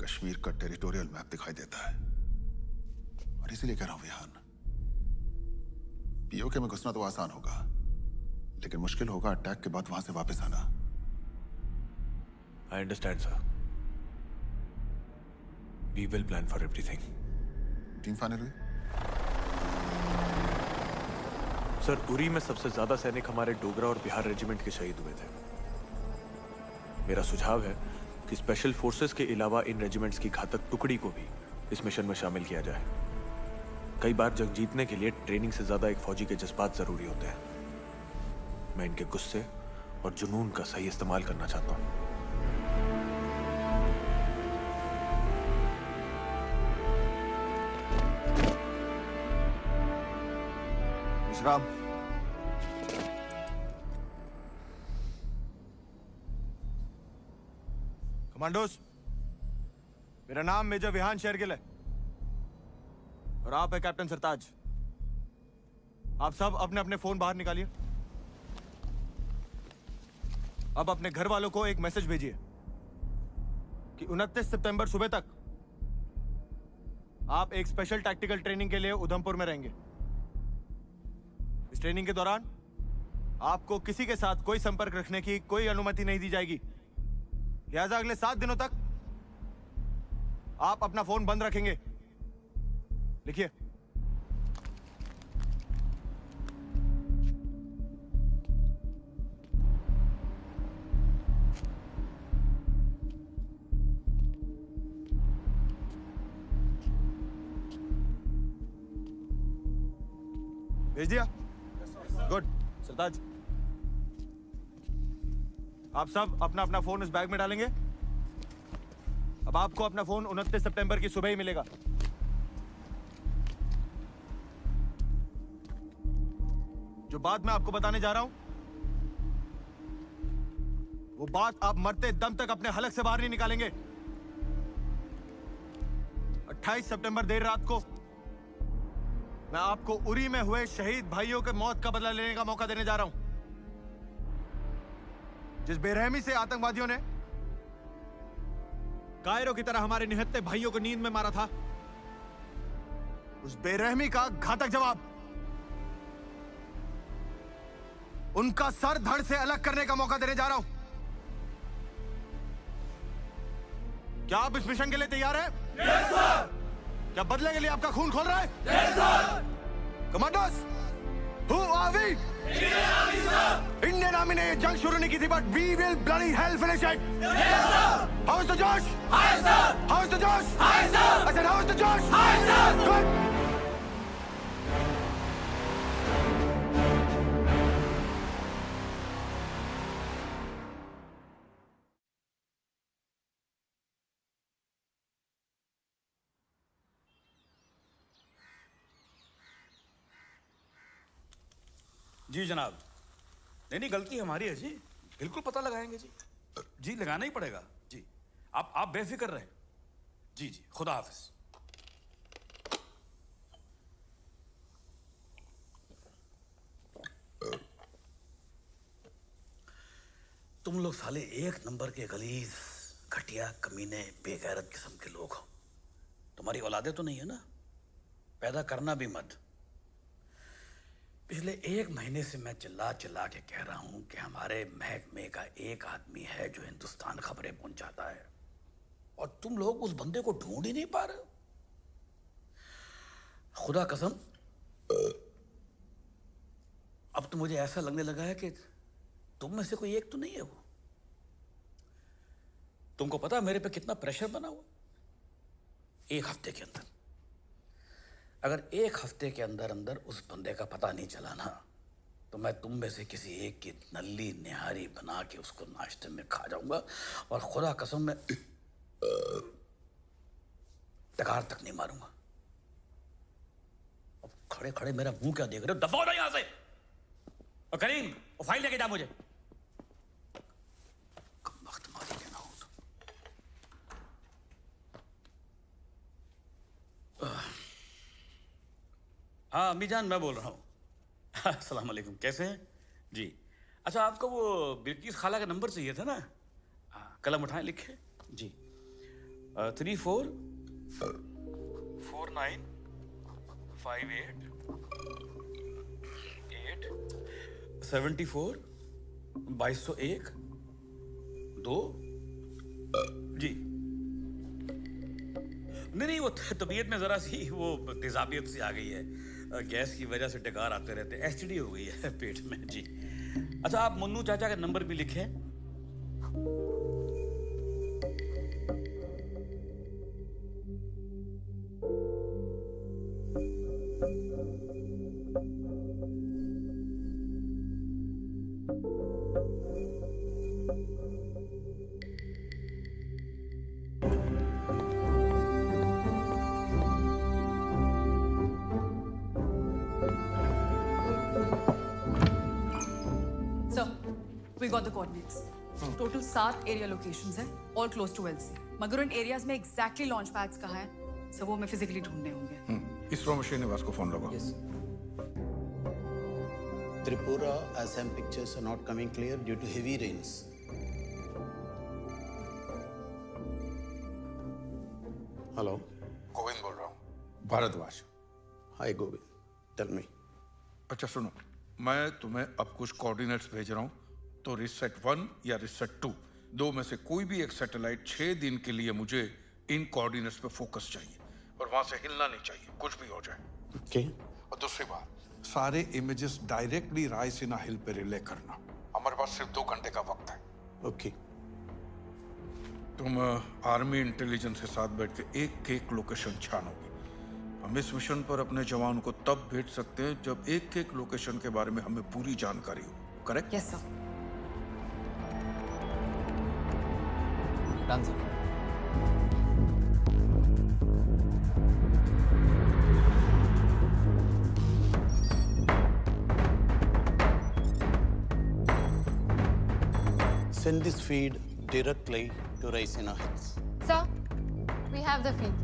कश्मीर का टेरिटोरियल मैप दिखाई देता है। और इसीलिए कह रहा हूं विहान, पीओके में घुसना तो आसान होगा, लेकिन मुश्किल होगा अटैक के बाद वहां से वापस आना। I understand sir. We will plan for everything. Team final हुई? सर, उरी में सबसे ज्यादा सैनिक हमारे डोगरा और बिहार रेजिमेंट के शहीद हुए थे। मेरा सुझाव है कि स्पेशल फोर्सेस के अलावा इन रेजिमेंट्स की घातक टुकड़ी को भी इस मिशन में शामिल किया जाए। कई बार जंग जीतने के लिए ट्रेनिंग से ज्यादा एक फौजी के जज्बात जरूरी होते हैं। मैं इनके गुस्से और जुनून का सही इस्तेमाल करना चाहता हूं। विश्राम। कमांडोस, मेरा नाम मेजर विहान शेरगिल है और आप है कैप्टन सरताज। आप सब अपने अपने फोन बाहर निकालिए। अब अपने घर वालों को एक मैसेज भेजिए कि 29 सितंबर सुबह तक आप एक स्पेशल टैक्टिकल ट्रेनिंग के लिए उधमपुर में रहेंगे। इस ट्रेनिंग के दौरान आपको किसी के साथ कोई संपर्क रखने की कोई अनुमति नहीं दी जाएगी। लिहाजा अगले 7 दिनों तक आप अपना फोन बंद रखेंगे। लिखिए। भेज दिया? गुड। सरताज, आप सब अपना अपना फोन इस बैग में डालेंगे। अब आपको अपना फोन 29 सितंबर की सुबह ही मिलेगा। जो बात मैं आपको बताने जा रहा हूं, वो बात आप मरते दम तक अपने हलक से बाहर नहीं निकालेंगे। 28 सितंबर देर रात को मैं आपको उरी में हुए शहीद भाइयों के मौत का बदला लेने का मौका देने जा रहा हूं। जिस बेरहमी से आतंकवादियों ने कायरों की तरह हमारे निहत्थे भाइयों को नींद में मारा था, उस बेरहमी का घातक जवाब उनका सर धड़ से अलग करने का मौका देने जा रहा हूं। क्या आप इस मिशन के लिए तैयार हैं? Yes sir. क्या बदले के लिए आपका खून खोल रहा है? Yes sir. Commandos, who are we? Indian army sir. Indian army ने ये जंग शुरू नहीं की थी, but we will bloody hell finish it. Yes sir. How is the josh? High sir. How is the josh? High sir. I said how is the josh? High sir. Good. जी जनाब। नहीं गलती हमारी है जी, बिल्कुल पता लगाएंगे जी। जी लगाना ही पड़ेगा जी। आप बेफिक्र रहें जी। जी खुदा हाफिज। तुम लोग साले एक नंबर के गलीज, घटिया, कमीने, बेगैरत किस्म के लोग हो। तुम्हारी औलादे तो नहीं है ना? पैदा करना भी मत। पिछले 1 महीने से मैं चिल्ला चिल्ला के कह रहा हूं कि हमारे महकमे का एक आदमी है जो हिंदुस्तान खबरें पहुंचाता है, और तुम लोग उस बंदे को ढूंढ ही नहीं पा रहे हो। खुदा कसम, अब तो मुझे ऐसा लगने लगा है कि तुम में से कोई एक तो नहीं है वो। तुमको पता मेरे पे कितना प्रेशर बना हुआ? 1 हफ्ते के अंदर, अगर 1 हफ्ते के अंदर अंदर उस बंदे का पता नहीं चला ना, तो मैं तुम में से किसी एक की नल्ली निहारी बना के उसको नाश्ते में खा जाऊंगा, और खुदा कसम मैं टकार तक नहीं मारूंगा। अब खड़े खड़े मेरा मुंह क्या देख रहे हो? दफा हो यहां से। और करीम, वो फाइल लेके जा मुझे। वक्त मारी देना हो तो। हाँ अम्मी जान, मैं बोल रहा हूँ। अस्सलाम वालेकुम, कैसे हैं जी? अच्छा, आपको वो बिल्किस खाला का नंबर चाहिए था ना? कलम उठाएं, लिखे जी। 344958 2201 2 जी। नहीं, वो तबीयत में जरा सी वो तेजाबियत सी आ गई है, गैस की वजह से डकार आते रहते, एसटीडी हो गई है पेट में जी। अच्छा, आप मुन्नू चाचा का नंबर भी लिखें। We got the coordinates. Total 7 area locations हैं, all close to LC. मगर उन एरियाज में exactly launch pads कहाँ हैं, सब वो मैं फिजिकली ढूंढने होंगे। इसरो में श्रीनिवास को फोन लगाओ। Tripura Assam pictures are not coming clear due to heavy rains. Hello. Govind बोल रहा हूँ, Bhardwaj. Hi Govind. Tell me. अच्छा सुनो, मैं तुम्हें अब कुछ कोऑर्डिनेट्स भेज रहा हूँ, तो रिसेट 1 या रिसेट 2 दो में से कोई भी एक सैटेलाइट 6 दिन के लिए मुझे इन कोऑर्डिनेट्स पे फोकस चाहिए, और वहां से हिलना नहीं चाहिए, कुछ भी हो जाए। Okay. और दूसरी बात, सारे इमेजेस डायरेक्टली रायसीना हिल पे रिले करना। हमारे पास सिर्फ 2 घंटे का वक्त है। Okay. तुम आर्मी इंटेलिजेंस के साथ बैठ के एक लोकेशन छानोगे। हम इस मिशन पर अपने जवानों को तब भेज सकते हैं जब एक लोकेशन के बारे में हमें पूरी जानकारी हो। Correct? Yes sir. Done sir. Send this feed directly to Raisina Hills. Sir, we have the feed.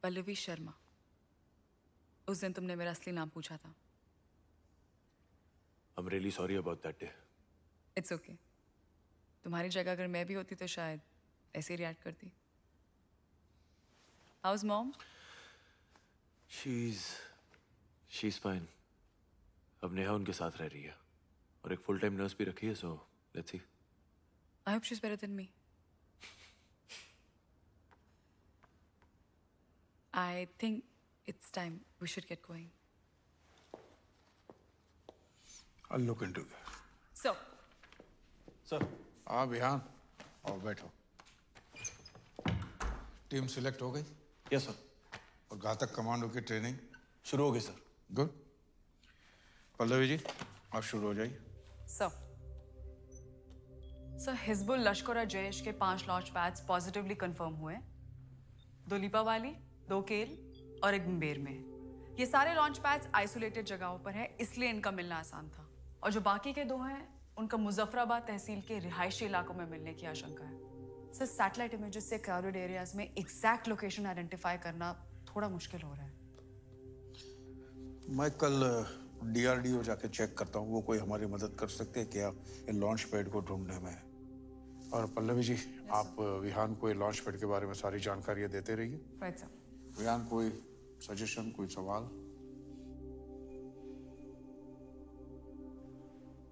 Pallavi Sharma. उस दिन तुमने मेरा असली नाम पूछा था। I'm really sorry about that day. It's okay. तुम्हारी जगह अगर मैं भी होती तो शायद ऐसे ही रिएक्ट करती। How's mom? She's fine. अब नेहा उनके साथ रह रही है और एक फुल टाइम नर्स भी रखी है, so let's see. I hope she's better than me. I think it's time we should get going. I'll look into that. Sir. हाँ बिहान, और बैठो। टीम सिलेक्ट हो गई? Yes sir. और घातक कमांडो की ट्रेनिंग शुरू हो गई सर। गुड। पल्लवी जी, आप शुरू हो जाइए। सर हिजबुल लश्कर और जैश के 5 लॉन्च पैड्स पॉजिटिवली कंफर्म हुए। 2 लिपावाली, 2 केल और 1 मुंबेर में। ये सारे लॉन्च पैड्स आइसोलेटेड जगहों पर है, इसलिए इनका मिलना आसान था। और जो बाकी के 2 हैं उनका मुजफ्फराबाद तहसील के रिहायशी इलाकों में मिलने की आशंका है। सर सैटेलाइट इमेजेस से क्राउडेड एरियाज में एग्जैक्ट लोकेशन आइडेंटिफाई करना थोड़ा मुश्किल हो रहा है। मैं कल DRDO जाके चेक करता हूँ, वो कोई हमारी मदद कर सकते हैं क्या इन लॉन्च पैड को ढूंढने में। और पल्लवी जी, आप विहान को लॉन्च पैड के बारे में सारी जानकारियाँ देते रहिए। Right sir. विहान, कोई सजेशन, कोई सवाल?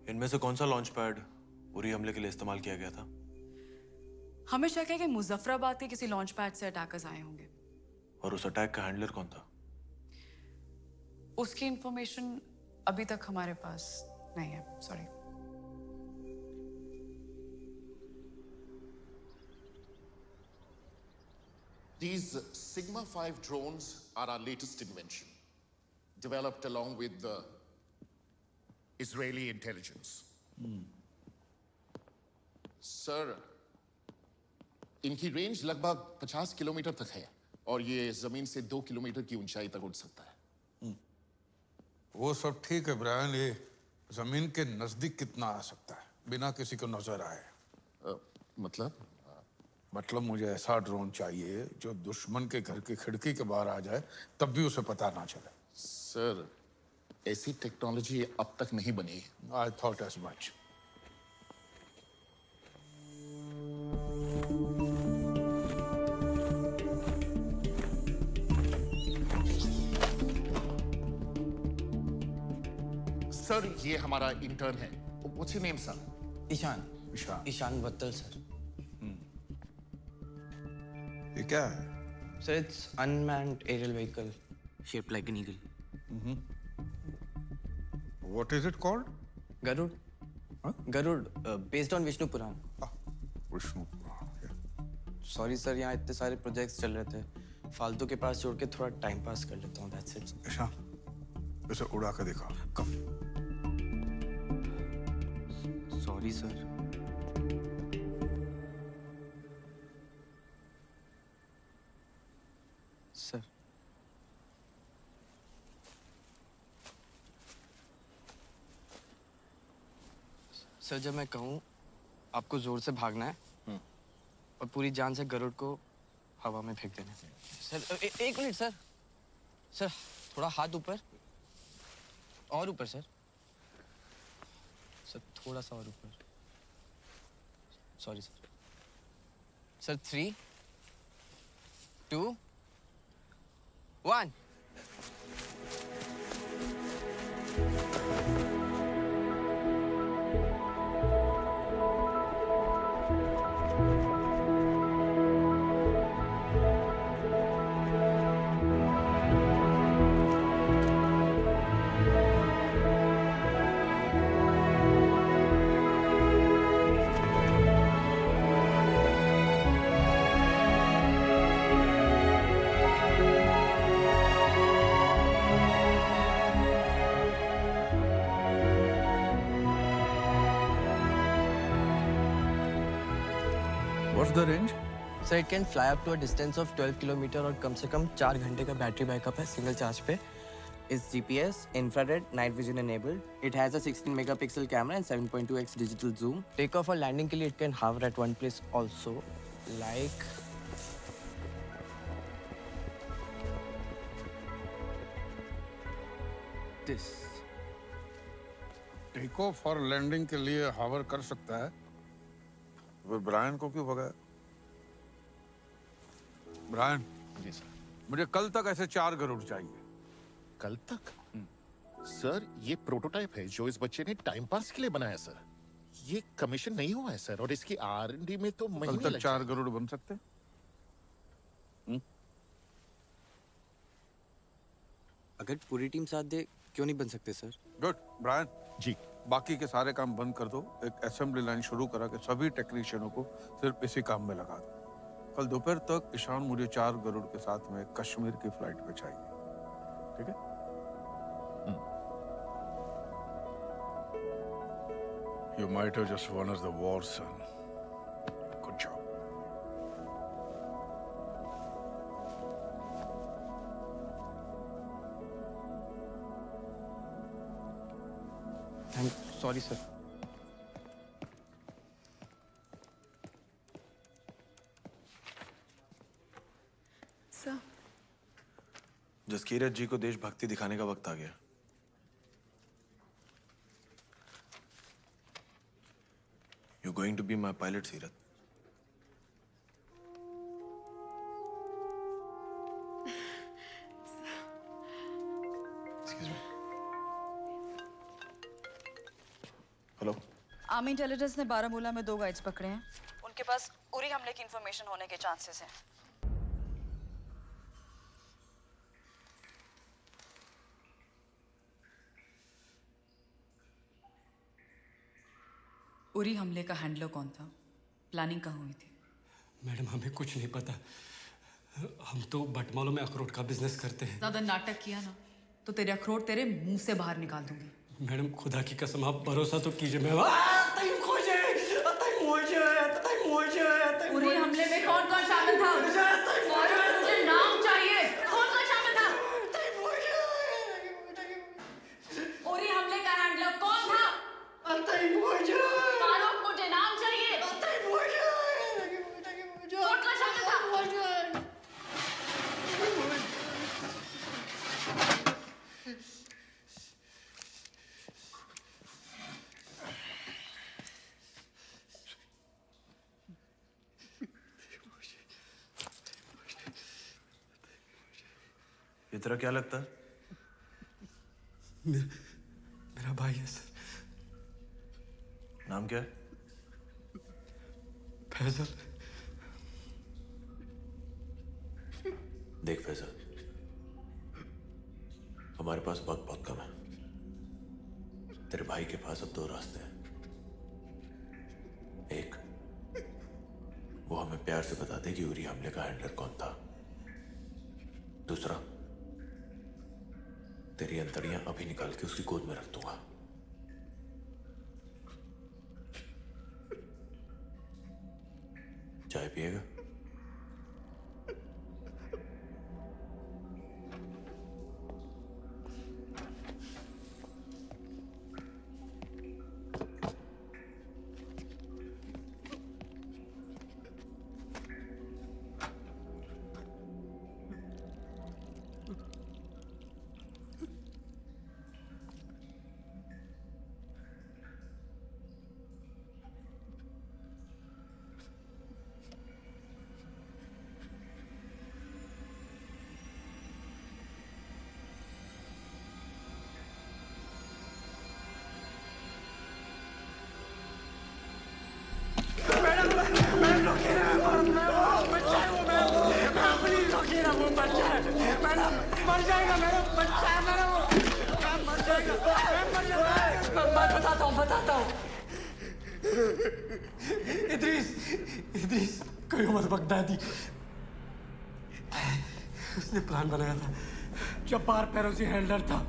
इनमें से कौन सा लॉन्च पैड उरी हमले के लिए इस्तेमाल किया गया था? हमें शक है कि मुजफ्फराबाद के किसी लॉन्च पैड से अटैकर्स आए होंगे। और उस अटैक का हैंडलर कौन था? उसकी इंफॉर्मेशन अभी तक हमारे पास नहीं है, sorry. These Sigma 5 drones are our latest invention, developed along with the Israeli intelligence. Sir, इनकी रेंज लगभग 50 किलोमीटर तक है और ये जमीन से 2 किलोमीटर की ऊंचाई तक उड़ सकता है। वो सब ठीक है ब्रायन, ये जमीन के नजदीक कितना आ सकता है बिना किसी को नजर आए? मतलब मुझे ऐसा ड्रोन चाहिए जो दुश्मन के घर की खिड़की के बाहर आ जाए तब भी उसे पता ना चले। सर, ऐसी टेक्नोलॉजी अब तक नहीं बनी। I thought as much. Sir, ये हमारा इंटर्न है। What's your name, sir? Ishaan Battal sir. ये क्या है? Sir, it's unmanned aerial vehicle shaped like an eagle. What is it called? Garud. Garud, based on Vishnu Puran. Vishnu Purana. Sorry sir, यहाँ इतने सारे projects चल रहे थे, फालतू के पास छोड़ के थोड़ा टाइम पास कर लेता हूँ, that's it. ईशान, इसे उड़ा के दिखा। कम। Sorry sir. सर सर, जब मैं कहूँ आपको जोर से भागना है और पूरी जान से गरुड़ को हवा में फेंक देना है। सर एक मिनट सर। सर थोड़ा हाथ ऊपर और ऊपर सर। सर थोड़ा सा और ऊपर। Sorry sir. Sir 3, 2, 1। What's the range? Sir, it can fly up to a distance of 12 kilometre और कम से कम 4 घंटे का बैटरी बैकअप है सिंगल चार्ज पे। It's GPS, infrared, night vision enabled. It has a 16 megapixel camera and 7.2x digital zoom. Take off और landing के लिए it can hover at one place also, like this. Take off और landing के लिए हावर कर सकता है, वो ब्रायन को क्यों भगाया? ब्रायन। जी सर। मुझे कल तक ऐसे 4 गरुड़ चाहिए। कल तक? सर, ये प्रोटोटाइप है जो इस बच्चे ने टाइम पास के लिए बनाया सर। ये कमीशन नहीं हुआ है सर, और इसकी R&D में तो महीने कल तक 4 गरुड़ बन सकते? अगर पूरी टीम साथ दे क्यों नहीं बन सकते सर? गुड ब्रायन जी। बाकी के सारे काम बंद कर दो, एक असेंबली लाइन शुरू करा के सभी टेक्नीशियनों को सिर्फ इसी काम में लगा दो। कल दोपहर तक ईशान मुझे 4 गरुड़ के साथ में कश्मीर की फ्लाइट पे चाहिए, ठीक है? You might have just won us the war, son. Good job. Sorry, sir. Sir, Jaskirat ji को देशभक्ति दिखाने का वक्त आ गया। You're going to be my pilot, Seerat. Excuse me. Hello. Army intelligence ने बारामूला में 2 गाइड्स पकड़े हैं। उनके पास उरी हमले की इंफॉर्मेशन होने के चांसेस हैं। उरी हमले का हैंडलर कौन था? प्लानिंग कहाँ हुई थी? मैडम हमें कुछ नहीं पता। हम तो बटमालों में अखरोट का बिजनेस करते हैं। ज्यादा नाटक किया ना तो तेरे अखरोट तेरे मुंह से बाहर निकाल दूंगी। मैडम खुदा की कसम आप भरोसा तो कीजिए। मैं उरी हमले में कौन कौन शामिल था? मुझे नाम चाहिए। कौन कौन शामिल था? उरी हमले का हैंडलर कौन था? फारूक, मुझे नाम चाहिए। कौन कौन शामिल था? ये तेरा क्या लगता है? मेरा भाई है सर। नाम क्या है? फैजल। देख फैजल, हमारे पास वक्त बहुत कम है। तेरे भाई के पास अब 2 रास्ते हैं। एक, वो हमें प्यार से बता दे कि उरी हमले का हैंडलर कौन था। दूसरा, तेरी अंतड़ियां अभी निकाल के उसकी गोद में रख दूंगा। चाय पिएगा? बताता हूँ। इद्रीस कोई मत बगदादी। उसने प्लान बनाया था। जब्बार पेरोजी हैंडलर था।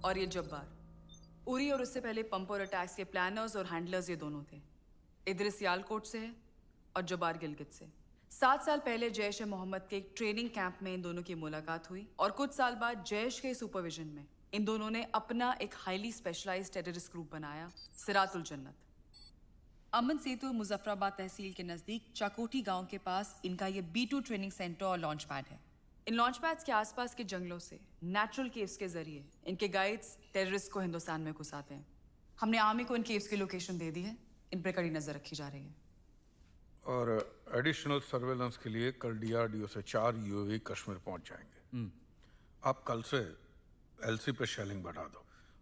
और ये जब्बार। उरी और उससे पहले पंपोर अटैक्स के प्लानर्स और हैंडलर्स ये दोनों थे। इद्रिस सियालकोट से है और जब्बार गिलगित से। 7 साल पहले जैश ए मोहम्मद के एक ट्रेनिंग कैंप में इन दोनों की मुलाकात हुई और कुछ साल बाद जैश के सुपरविजन में इन दोनों ने अपना एक हाईली स्पेशलाइज्ड टेररिस्ट ग्रुप बनाया, सिरातुल जन्नत। अमन सेतु मुजफ्फराबाद तहसील के नजदीक चाकोटी गांव के पास इनका ये B2 ट्रेनिंग सेंटर और लॉन्च पैड है। इन लॉन्च पैड्स के आसपास के जंगलों से नेचुरल केव्स के जरिए इनके गाइड्स टेररिस्ट को हिंदुस्तान में घुसाते हैं। हमने आर्मी को इन केव्स की लोकेशन दे दी है। इन पर कड़ी नजर रखी जा रही है। और एडिशनल सर्वेलेंस के लिए कल डीआरडीओ से 4 यूएवी कश्मीर पहुंच जाएंगे। आप कल से एलसी पे शेलिंग बढ़ा दो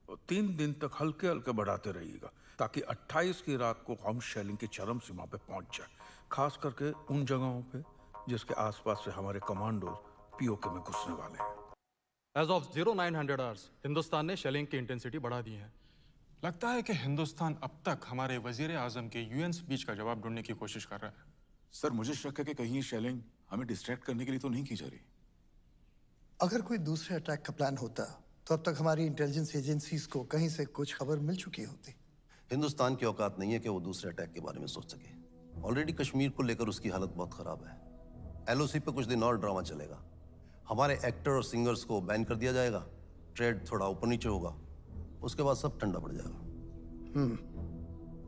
और 3 दिन तक हल्के हल्के बढ़ाते रहिएगा ताकि 28 की रात को हम शेलिंग की चरम सीमा पे पहुंच जाए, खास करके उन जगहों पे जिसके आसपास से हमारे कमांडो पीओके में घुसने वाले हैं। एज ऑफ 0900 आवर्स हिंदुस्तान ने शेलिंग की इंटेंसिटी बढ़ा दी है। लगता है कि हिंदुस्तान अब तक हमारे वजीर आजम के यूएन स्पीच का जवाब ढूंढने की कोशिश कर रहा है। सर मुझे शक है कि कहीं ये शेलिंग हमें डिस्ट्रैक्ट करने के लिए तो नहीं की जा रही। अगर कोई दूसरे अटैक का प्लान होता तो अब तक हमारी इंटेलिजेंस एजेंसीज को कहीं से कुछ खबर मिल चुकी होती। हिंदुस्तान की औकात नहीं है कि वो दूसरे अटैक के बारे में सोच सके। ऑलरेडी कश्मीर को लेकर उसकी हालत बहुत खराब है। एलओसी पे कुछ दिन और ड्रामा चलेगा। हमारे एक्टर और सिंगर्स को बैन कर दिया जाएगा, ट्रेड थोड़ा ऊपर नीचे होगा, उसके बाद सब ठंडा पड़ जाएगा।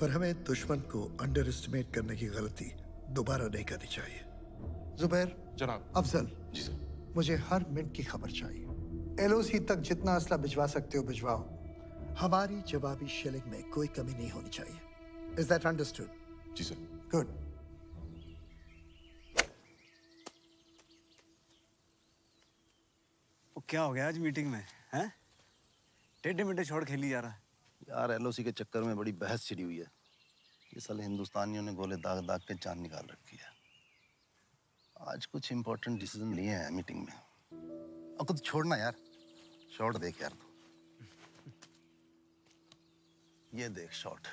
पर हमें दुश्मन को अंडर एस्टिमेट करने की गलती दोबारा नहीं करनी चाहिए। जुबैर जनाब। अफजल जी सर, मुझे हर मिनट की खबर चाहिए। एलओसी तक जितना असला भिजवा सकते हो भिजवाओ। हमारी जवाबी शेलिंग में कोई कमी नहीं होनी चाहिए। Is that understood? जी सर। गुड। वो क्या हो गया आज मीटिंग में, हैं? टेढ़े मेढ़े छोड़ खेली जा रहा है। यार एलओसी के चक्कर में बड़ी बहस छिड़ी हुई है। ये साले हिंदुस्तानियों ने गोले दाग दाग के जान निकाल रखी है। आज कुछ इंपॉर्टेंट डिसीजन लिए हैं मीटिंग में। अब कुछ छोड़ना यार, शॉट देख यार तू। ये देख शॉट।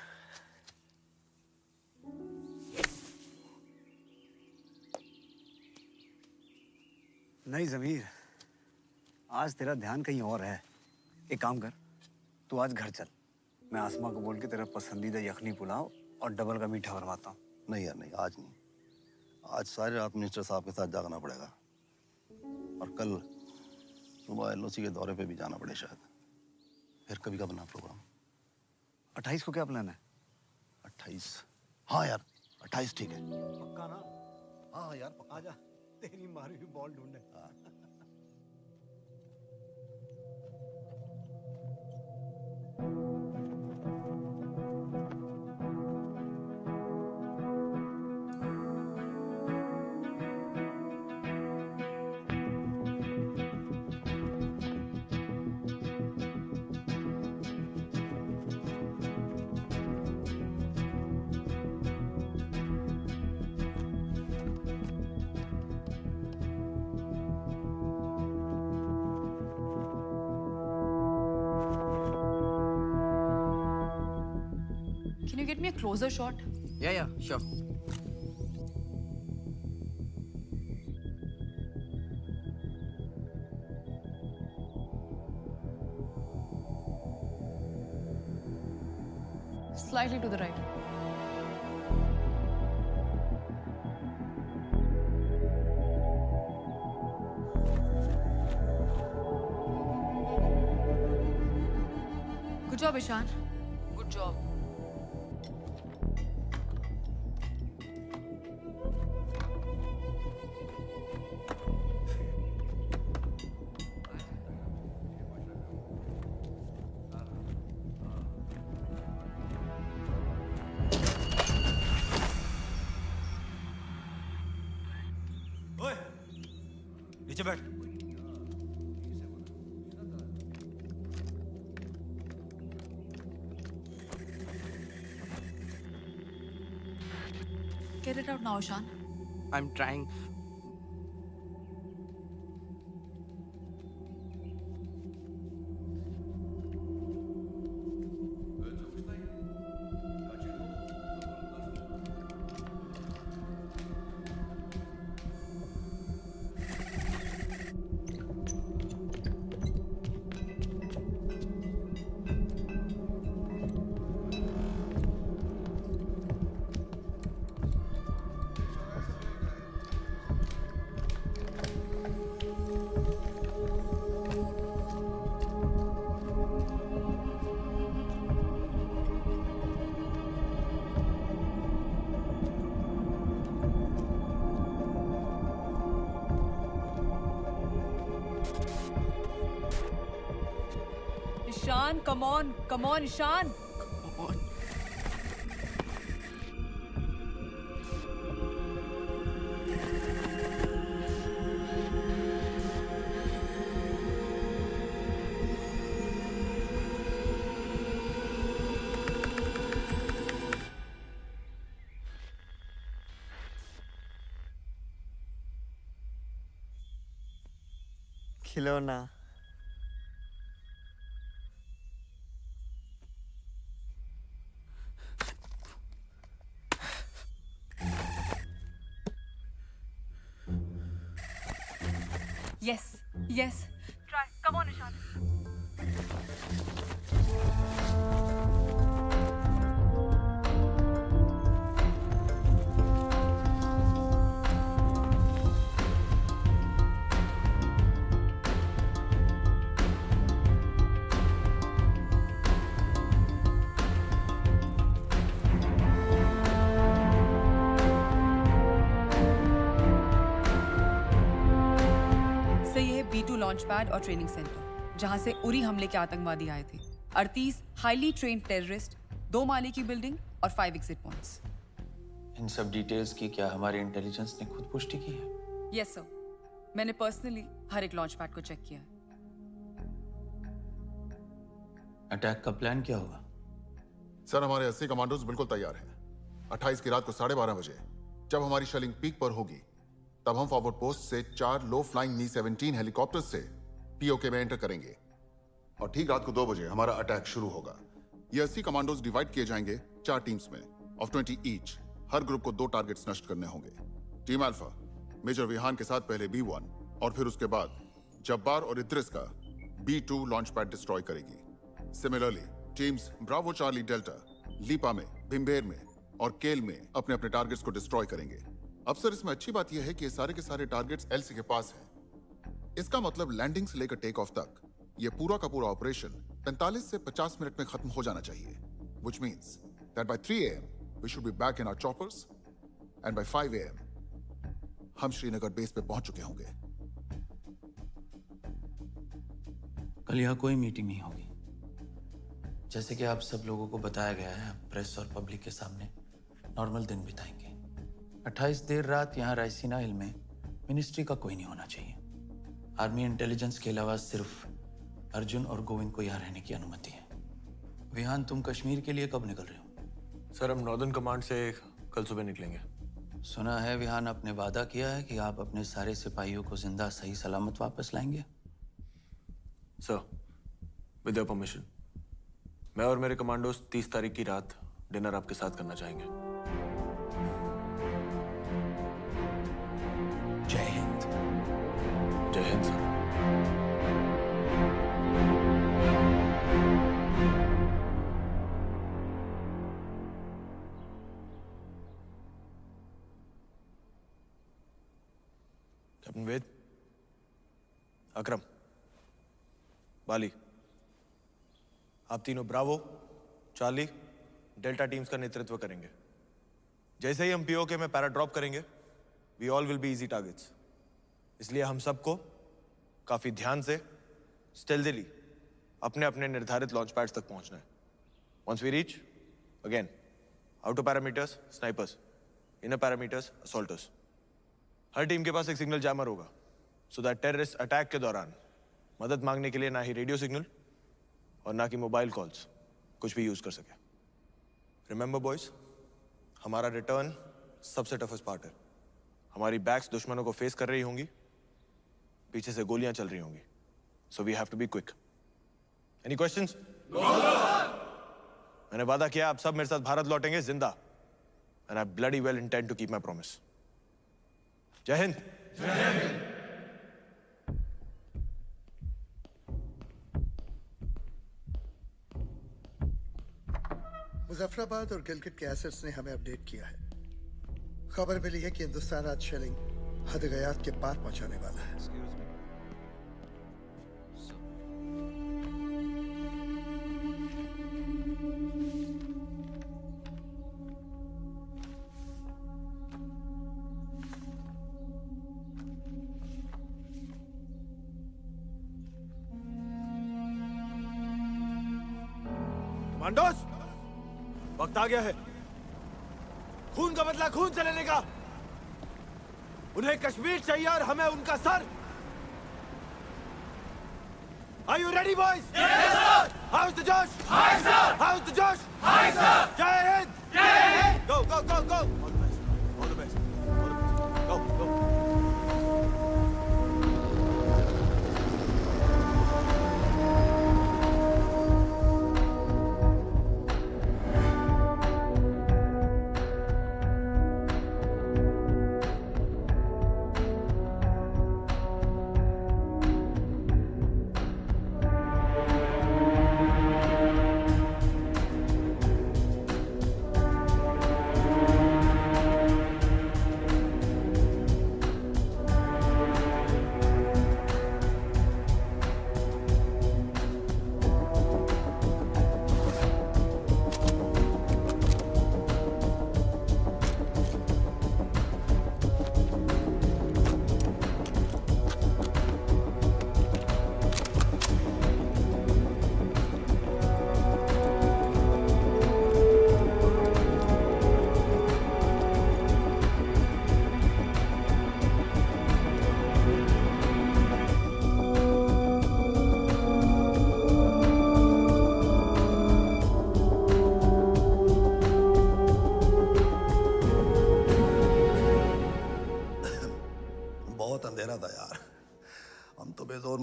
नहीं जमीर, आज तेरा ध्यान कहीं और है। एक काम कर, तू आज घर चल, मैं आसमा को बोल के तेरा पसंदीदा यखनी पुलाव और डबल का मीठा बनवाता हूँ। नहीं यार नहीं, आज नहीं। आज सारी रात मिनिस्टर साहब के साथ जागना पड़ेगा और कल सुबह एलओसी के दौरे पे भी जाना पड़े शायद। फिर कभी का बना प्रोग्राम? 28 को क्या प्लान है? 28? हाँ यार 28 ठीक है। पक्का ना? हाँ यार पक्का। आजा, तेरी मारी हुई बॉल ढूंढने। Can you get me a closer shot? Yeah, sure. Slightly to the right. Good job, Ishan. Good job. ओए, नीचे बैठ। Get it out now, Ishan. I'm trying. Ishan, come on, Ishan. खिलौना। Yes, yes. Try. Come on, Ishan. B2 launch pad और training centre, जहां से उरी हमले के आतंकवादी आए थे। 38 हाईली ट्रेन्ड टेररिस्ट, 2 माले की बिल्डिंग और 5 एग्जिट पॉइंट्स। इन सब डिटेल्स की क्या हमारे इंटेलिजेंस ने खुद पुष्टि की है? यस सर, मैंने पर्सनली हर एक लॉन्च पैड को चेक किया है। अटैक का प्लान क्या होगा? सर, हमारे 80 कमांडोज बिल्कुल तैयार हैं। 28 की रात को 12:30 बजे जब हमारी शेलिंग पीक पर होगी, तब हम फॉरवर्ड पोस्ट से 4 लो फ्लाइंग मी-17 हेलीकॉप्टर्स से पीओके में एंटर करेंगे और ठीक रात को 2 बजे हमारा अटैक शुरू होगा। ये 80 कमांडोज डिवाइड किए जाएंगे 4 टीम्स में ऑफ 20 ईच। हर ग्रुप को 2 टारगेट्स नष्ट करने होंगे। टीम अल्फा मेजर विहान के साथ पहले B1 और फिर उसके बाद जब्बार और इद्रिस का B2 लॉन्च पैड डिस्ट्रॉय करेगी। Similarly teams Bravo Charlie Delta Leepa में, भिम्बेर में और केल में अपने अपने टारगेट्स को डिस्ट्रॉय करेंगे। अब सर, इसमें अच्छी बात यह है कि ये सारे के सारे टारगेट्स एलसी के पास हैं। इसका मतलब लैंडिंग से लेकर टेक ऑफ तक ये पूरा का पूरा ऑपरेशन 45 से 50 मिनट में खत्म हो जाना चाहिए। Which means that by 3 AM we should be back in our choppers and by 5 AM हम श्रीनगर बेस पे पहुंच चुके होंगे। कल यहाँ कोई मीटिंग नहीं होगी। जैसे कि आप सब लोगों को बताया गया है, प्रेस और पब्लिक के सामने नॉर्मल दिन बिताएंगे। 28 देर रात यहाँ रायसीना हिल में मिनिस्ट्री का कोई नहीं होना चाहिए। आर्मी इंटेलिजेंस के अलावा सिर्फ अर्जुन और गोविंद को यहाँ रहने की अनुमति है। विहान, तुम कश्मीर के लिए कब निकल रहे हो? सर, हम नॉर्दर्न कमांड से कल सुबह निकलेंगे। सुना है विहान आपने वादा किया है कि आप अपने सारे सिपाहियों को जिंदा सही सलामत वापस लाएंगे। सर, विद योर परमिशन, मैं और मेरे कमांडोज 30 तारीख की रात डिनर आपके साथ करना चाहेंगे। जय हिंद। जय हिंद सर। कैप्टन वेद, अकरम, बाली, आप तीनों ब्रावो, चार्ली, डेल्टा टीम्स का नेतृत्व करेंगे। जैसे ही हम पीओके में पैरा ड्रॉप करेंगे, we all will be easy targets. इसलिए हम सबको काफी ध्यान से, स्टेल्थीली अपने अपने निर्धारित लॉन्च पैड्स तक पहुंचना है। Once we reach, again outer parameters snipers, inner parameters assaulters. हर टीम के पास एक सिग्नल जैमर होगा, सो दैट टेररिस्ट अटैक के दौरान मदद मांगने के लिए ना ही रेडियो सिग्नल और ना कि मोबाइल कॉल्स कुछ भी यूज कर सके। रिमेंबर बॉयज, हमारा रिटर्न सबसे टफेस्ट पार्ट है। हमारी बैक्स दुश्मनों को फेस कर रही होंगी, पीछे से गोलियां चल रही होंगी, so we have to be quick. Any questions? मैंने वादा किया आप सब मेरे साथ भारत लौटेंगे जिंदा, and I bloody well intend to keep my promise. जय हिंद। जय हिंद। मुजफ्फराबाद और गिलगित के एसेट्स ने हमें अपडेट किया है। खबर मिली है कि हिंदुस्तान आज शेलिंग हद-ए-गयात के पार पहुंचाने वाला है। कमांडोस, वक्त आ गया है। खून का बदला खून से लेने का। उन्हें कश्मीर चाहिए और हमें उनका sir. Are you ready, boys? Yes, sir. How's the Josh? Hi, sir. How's the Josh? Hi, sir. Jai Hind. Jai Hind. Go, go, go, go. All the best. All the best. All the best. Go, go.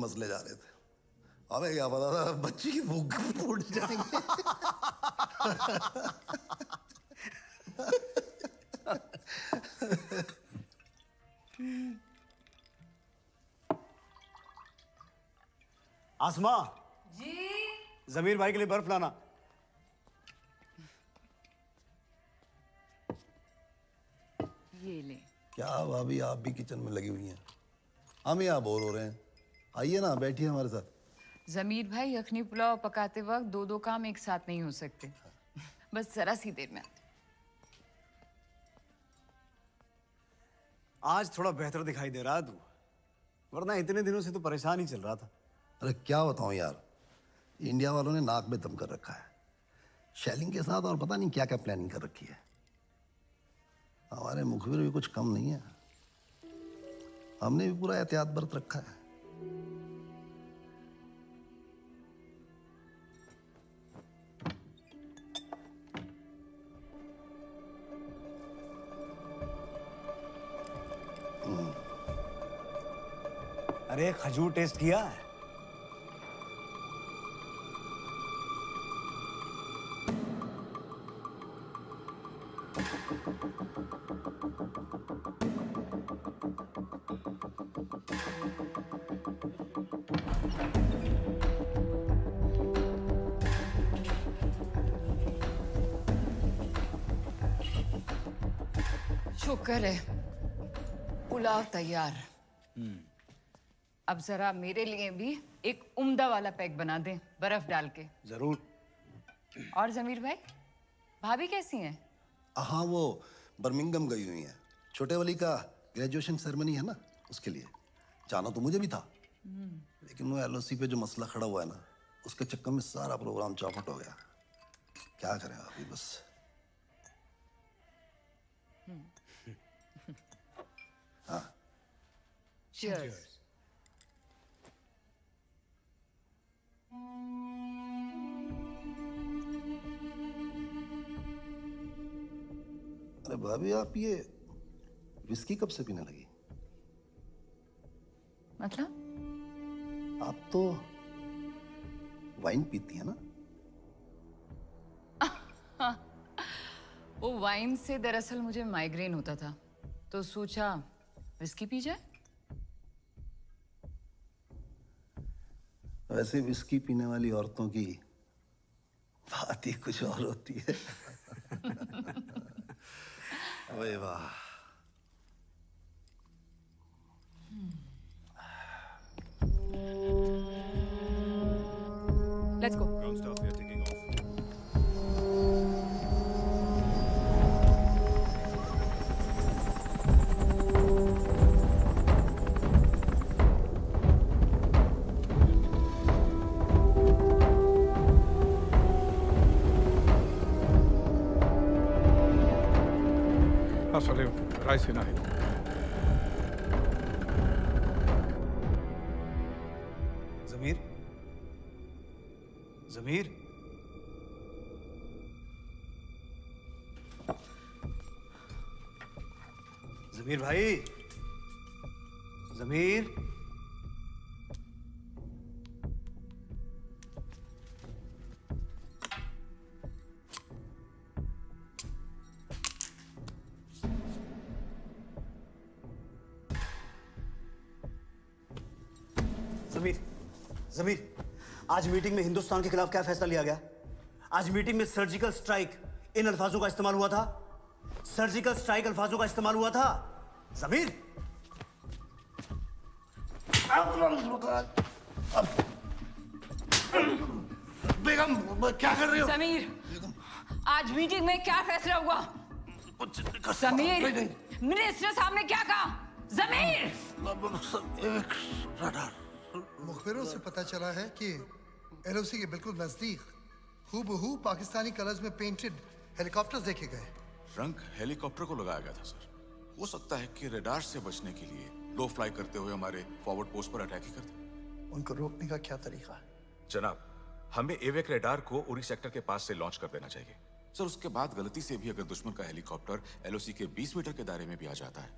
मसले जा रहे थे। हमें क्या पता था बच्ची की भूख फूट जाएंगे। आसमा जी। जमीर भाई के लिए बर्फ लाना। ये ले। क्या भाभी आप भी किचन में लगी हुई हैं? हम यहाँ बोर हो रहे हैं, आइए ना बैठिए हमारे साथ। जमीर भाई यखनी पुलाव पकाते वक्त दो दो काम एक साथ नहीं हो सकते। बस जरा सी देर में। आज थोड़ा बेहतर दिखाई दे रहा है तू, वरना इतने दिनों से तो परेशान ही चल रहा था। अरे क्या बताऊं यार, इंडिया वालों ने नाक में दम कर रखा है। शेलिंग के साथ और पता नहीं क्या क्या प्लानिंग कर रखी है। हमारे मुखबिर भी कुछ कम नहीं है, हमने भी पूरा एहतियात बरत रखा है। अरे खजूर टेस्ट किया है? शुक्र है पुलाव तैयार। अब जरा मेरे लिए भी एक उम्दा वाला पैक बना दें बर्फ डाल के। जरूर। और जमीर भाई, भाभी कैसी हैं? हाँ वो बर्मिंघम गई हुई है, छोटे वाली का ग्रेजुएशन सेरेमनी है ना, उसके लिए जाना तो मुझे भी था, लेकिन वो एलओसी पे जो मसला खड़ा हुआ है ना, उसके चक्कर में सारा प्रोग्राम चौपट हो गया। क्या करें अभी बस। हाँ Cheers. अरे भाभी आप ये विस्की कब से पीने लगी? मतलब? आप तो वाइन पीती है ना? वो वाइन से दरअसल मुझे माइग्रेन होता था, तो सोचा विस्की पी जाए। वैसे विस्की पीने वाली औरतों की बात ही कुछ और होती है। ओए वाह। Let's go. Ground staff, we are taking off. Salim, rise hinein. जमीर, जमीर, जमीर भाई, जमीर। जमीर, जमीर, आज मीटिंग में हिंदुस्तान के खिलाफ क्या फैसला लिया गया? आज मीटिंग में सर्जिकल स्ट्राइक इन अल्फाजों का इस्तेमाल हुआ था। सर्जिकल स्ट्राइक अल्फाजों का इस्तेमाल हुआ था। जमीर, बेगम क्या कर रही हो? समीर, आज मीटिंग में क्या फैसला हुआ? समीर, मिनिस्टर साहब ने क्या कहा? जमीर! मुखबिरों से पता चला है कि एलओसी के बिल्कुल नजदीक हूबहू पाकिस्तानी कलर्स में पेंटेड हेलीकॉप्टर्स देखे गए। रंग हेलीकॉप्टर को लगाया गया था सर। हो सकता है कि रडार से बचने के लिए लो फ्लाई करते हुए हमारे फॉरवर्ड पोस्ट पर अटैक ही करते। उनको रोकने का क्या तरीका है? जनाब, हमें एवेक रडार को उरी सेक्टर के पास से लॉन्च कर देना चाहिए सर। उसके बाद गलती से भी अगर दुश्मन का हेलीकॉप्टर एलओसी के 20 मीटर के दायरे में भी आ जाता है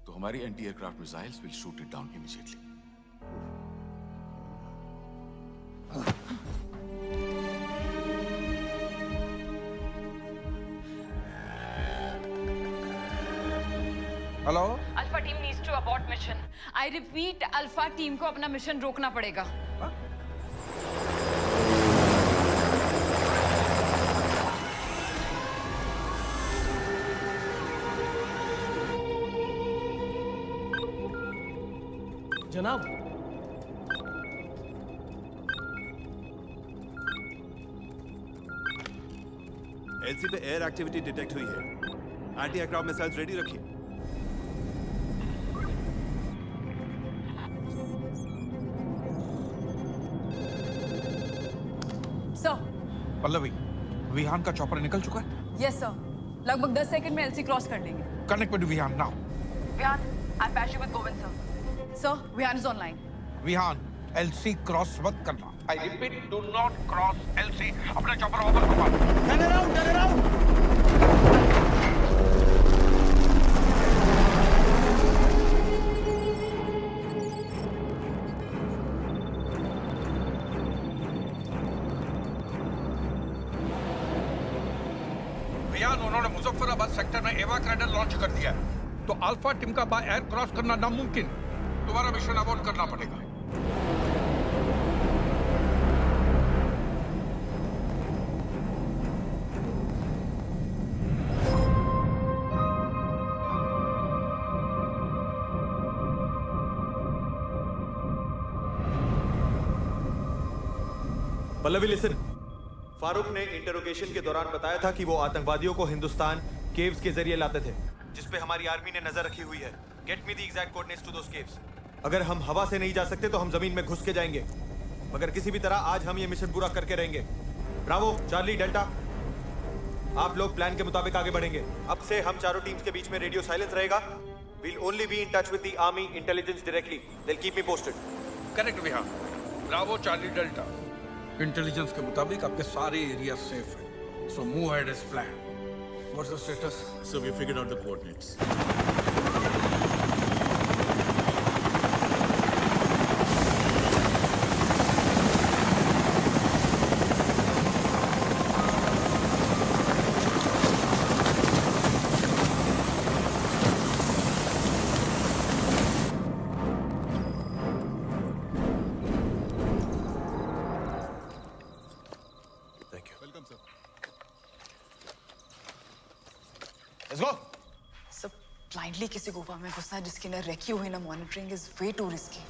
तो हमारी anti aircraft missiles will shoot it down immediately. Hello, alpha team needs to abort mission. I repeat, alpha team को अपना मिशन रोकना पड़ेगा। जनाब, एलसी पे एयर एक्टिविटी डिटेक्ट हुई है। एंटी एयरक्राफ्ट मिसाइल्स रेडी रखिए। सर, पल्लवी, विहान का चॉपर निकल चुका है? यस सर, लगभग 10 सेकंड में एलसी क्रॉस कर लेंगे। Connect with Vihan now. Vihan, I patch you with Govind sir. Sir, Vihan is online. Vihan, LC cross मत करना। I repeat, do not cross LC. अपना चॉपर ओवर घुमा। Turn around, turn around. Vihan, उन्होंने मुजफ्फराबाद सेक्टर में एवाक राइडर लॉन्च कर दिया है, तो अल्फा टीम का बाय एयर क्रॉस करना नामुमकिन। तुम्हारा मिशन अबॉर्ट करना पड़ेगा। पल्लवी लिसन, फारूक ने इंटरोगेशन के दौरान बताया था कि वो आतंकवादियों को हिंदुस्तान केव्स के जरिए लाते थे, जिस पे हमारी आर्मी ने नजर रखी हुई है। Get me the exact coordinates to those caves. अगर हम हवा से नहीं जा सकते तो हम जमीन में घुस के जाएंगे, मगर किसी भी तरह आज हम ये मिशन पूरा करके रहेंगे। ब्रावो, चार्ली, डेल्टा, आप लोग प्लान के मुताबिक आगे बढ़ेंगे। अब से हम चारों टीम्स के बीच में रेडियो साइलेंस रहेगा। We'll only be in touch with the army intelligence directly. They'll keep me posted. Correct Vihan. Bravo, Charlie, delta. Intelligence के मुताबिक आपके सारे एरिया सेफ है। So move ahead as plan. What's the status? So we figured out the coordinates. Let's go. सब blindly किसी गुफा में घुसना जिसकी ना रेकी हुई ना monitoring is way too risky.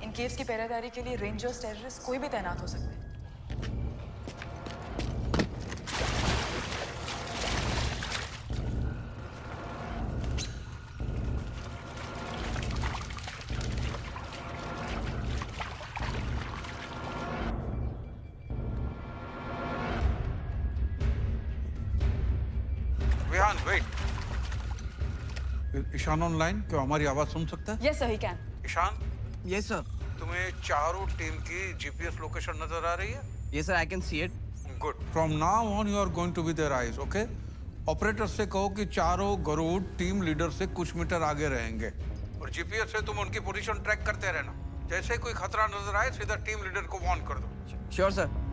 इन केव्स की पहरेदारी के लिए रेंजर्स, टेररिस्ट कोई भी तैनात हो सकते हैं। विहान, वेट। ईशान ऑनलाइन, क्या हमारी आवाज सुन सकता है? Yes sir, he can. Ishan, yes sir. तुम्हें चारों टीम की जीपीएस लोकेशन नजर आ रही है? Yes sir, I can see it. Good. From now on you are going to be their eyes, okay? Operator से कहो कि चारों गरुड़ टीम लीडर से कुछ मीटर आगे रहेंगे और जीपीएस से तुम उनकी पोजीशन ट्रैक करते रहना। जैसे कोई खतरा नजर आए सीधा टीम लीडर को वार्न कर दो। Sure sir.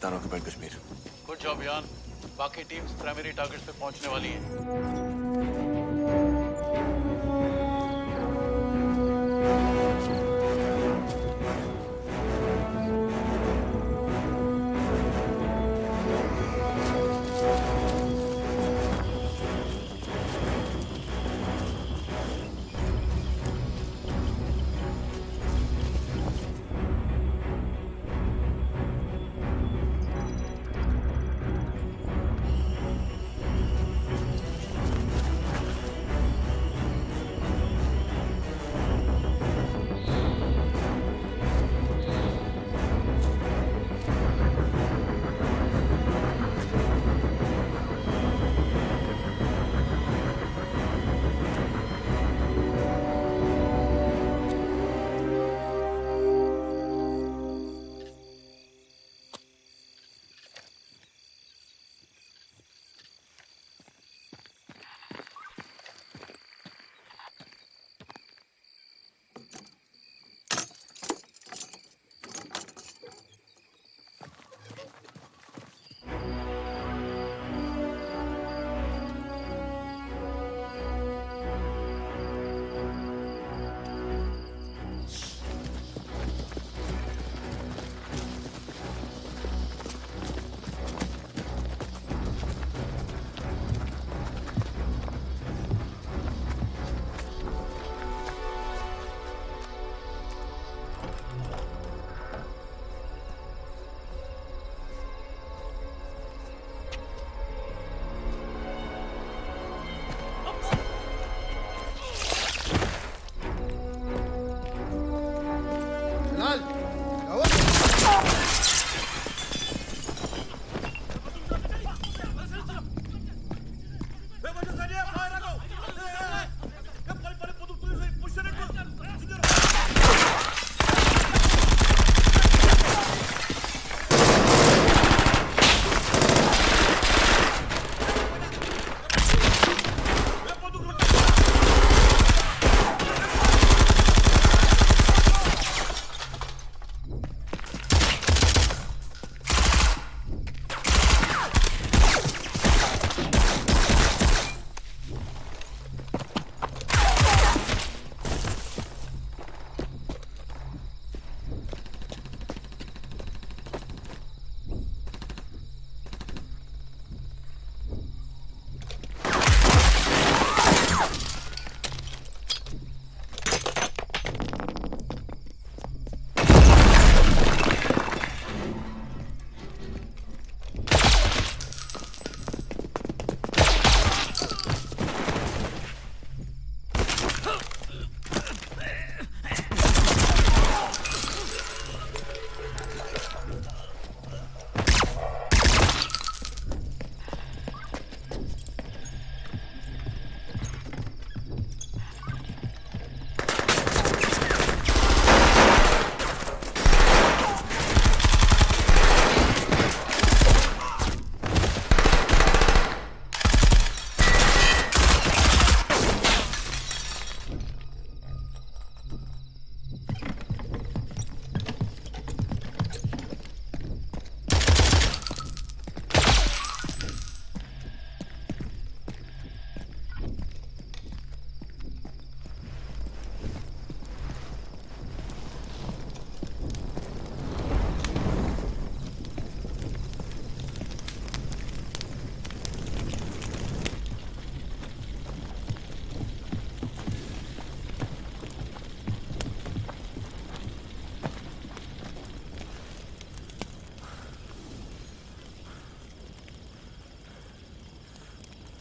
Unoccupied Kashmir. Good job यान। बाकी टीम्स प्राइमरी टारगेट्स पे पहुंचने वाली हैं।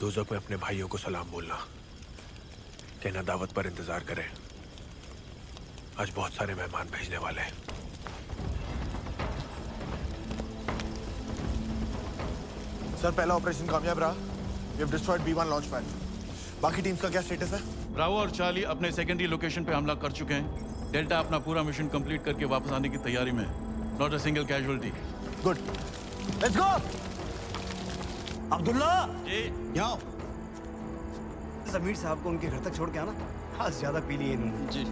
दोजों पे अपने भाइयों को सलाम बोलना, कहना दावत पर इंतजार करें, आज बहुत सारे मेहमान भेजने वाले हैं। सर पहला ऑपरेशन कामयाब रहा। We have destroyed B1 launch pad. बाकी टीम्स का क्या स्टेटस है? ब्रावो और चार्ली अपने सेकेंडरी लोकेशन पे हमला कर चुके हैं। डेल्टा अपना पूरा मिशन कंप्लीट करके वापस आने की तैयारी में है। Not a single casualty. Good, let's go. Abdullah ji, यहाँ जमीर साहब को उनके घर तक छोड़ के आना। आज ज्यादा पी लिए इन्होंने। जी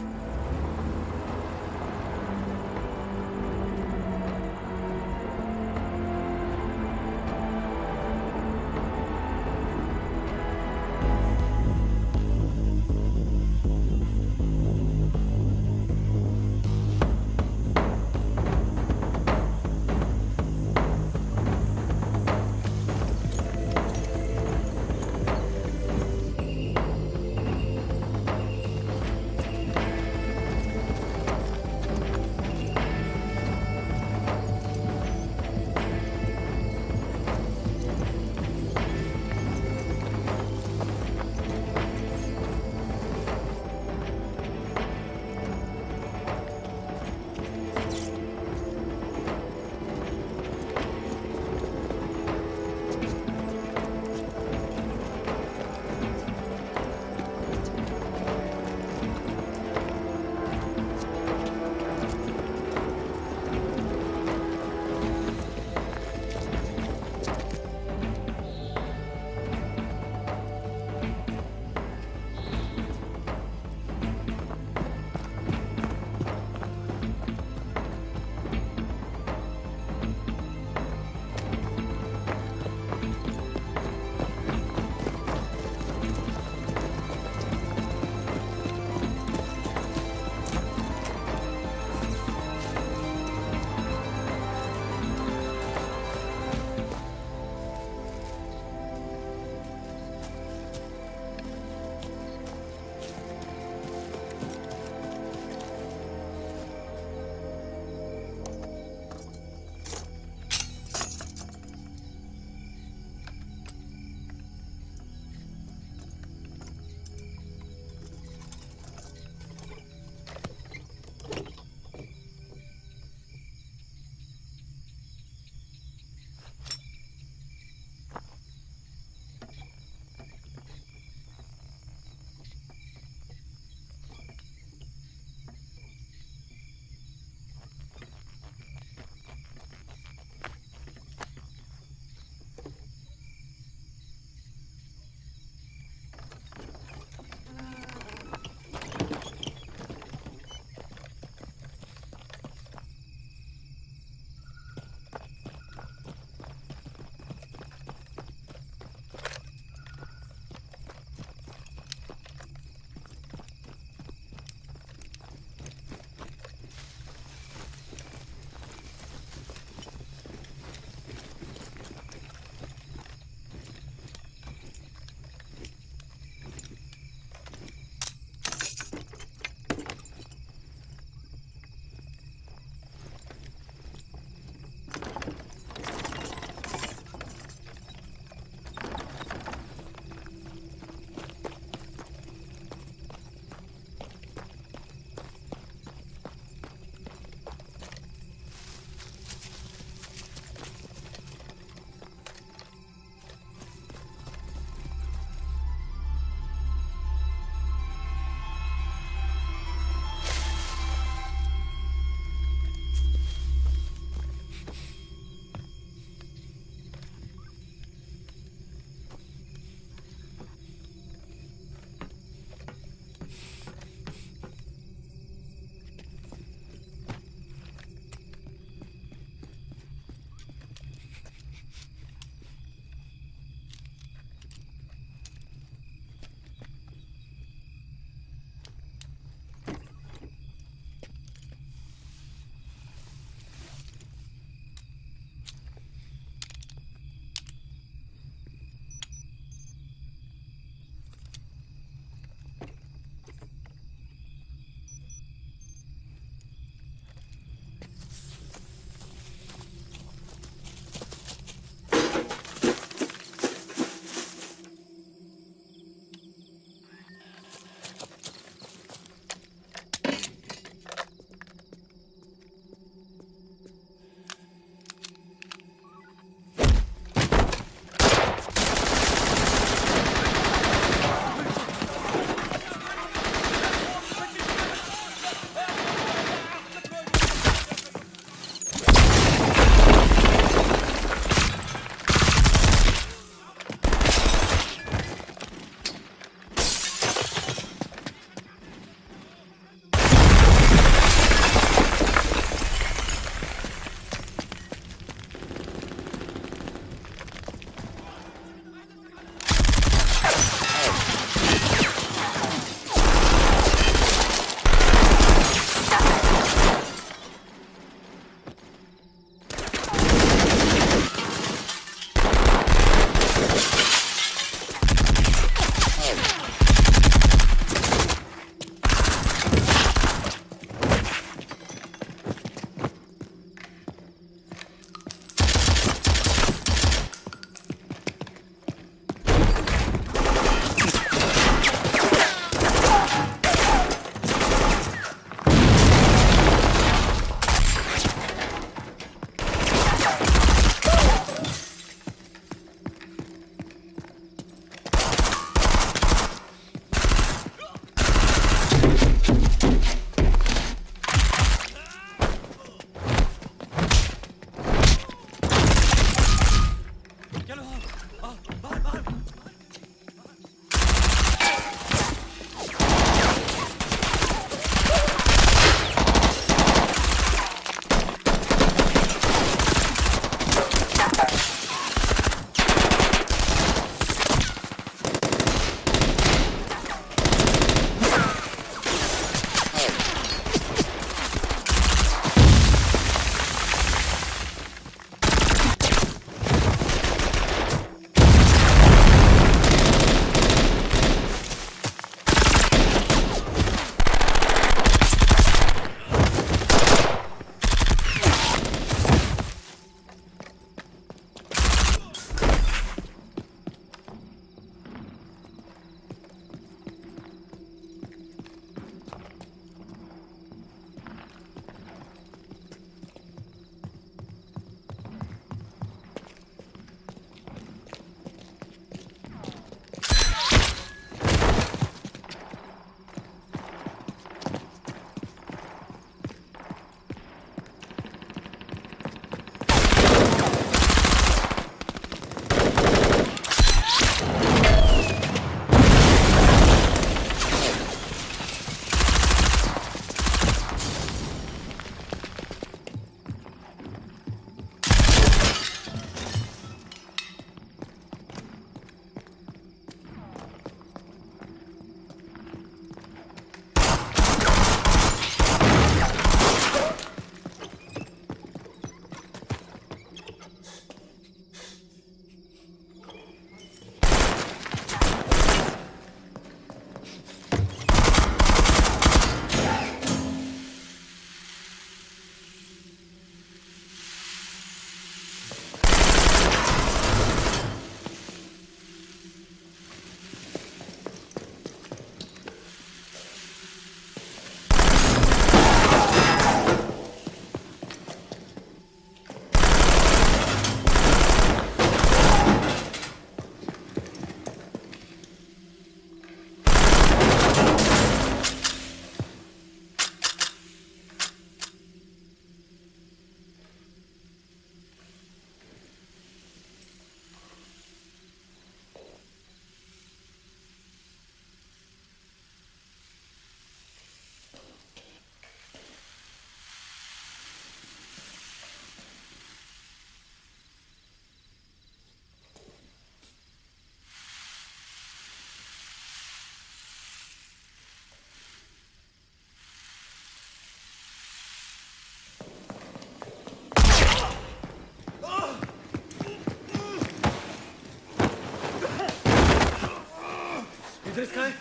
इद्रिस कहाँ है?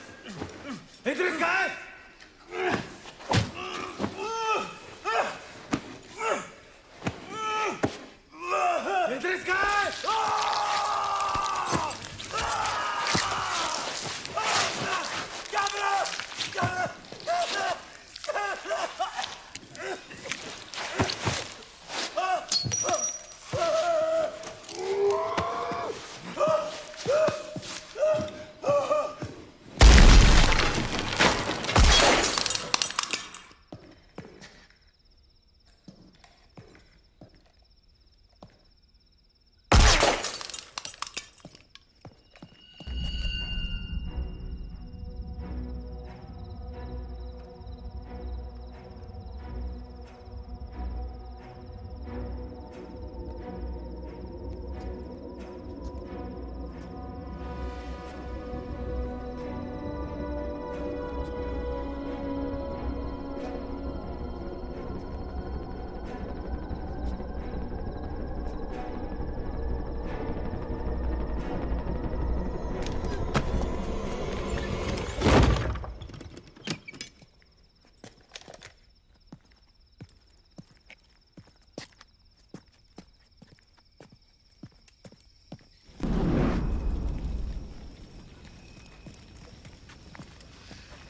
इद्रिस कहाँ है? इद्रिस कहाँ है?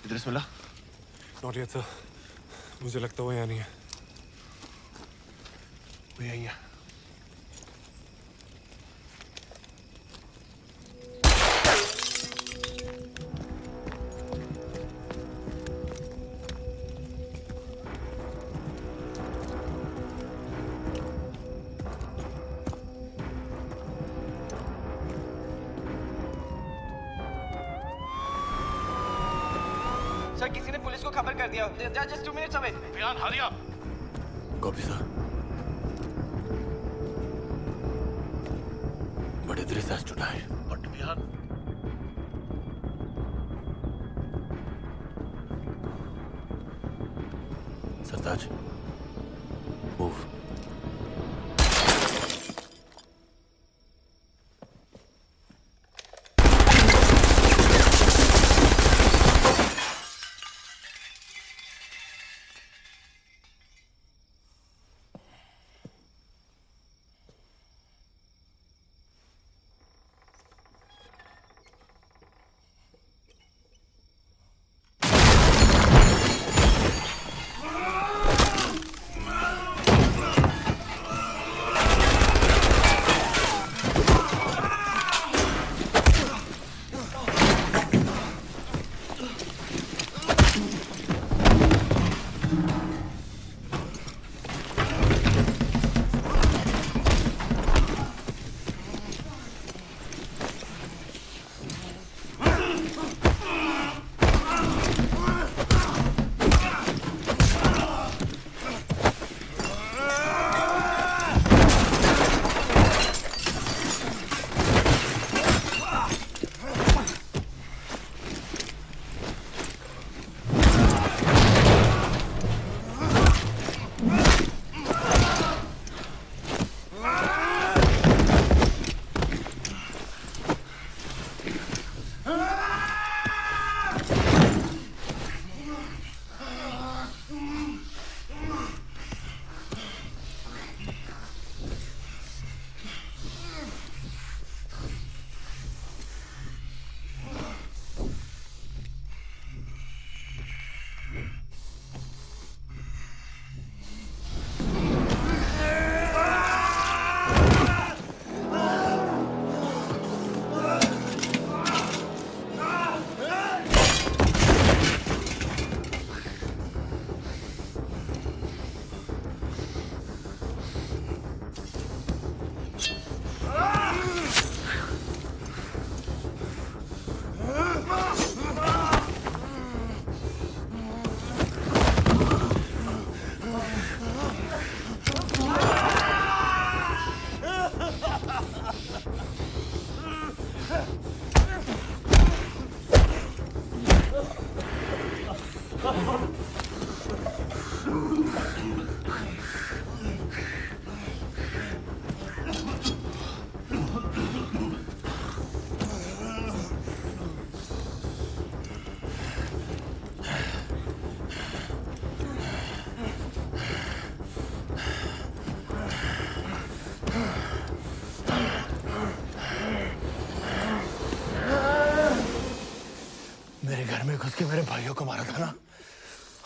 इद्रिस मिला? नॉट येट सर, मुझे लगता है वो यहाँ नहीं है। वो यही है। सर किसी ने पुलिस को खबर कर दिया। Just 2 minutes away. ध्यान hurry up. Copy sir. But Idris has to die. But Vihan. Sartaj, move. घुस के मेरे भाइयों को मारा था ना,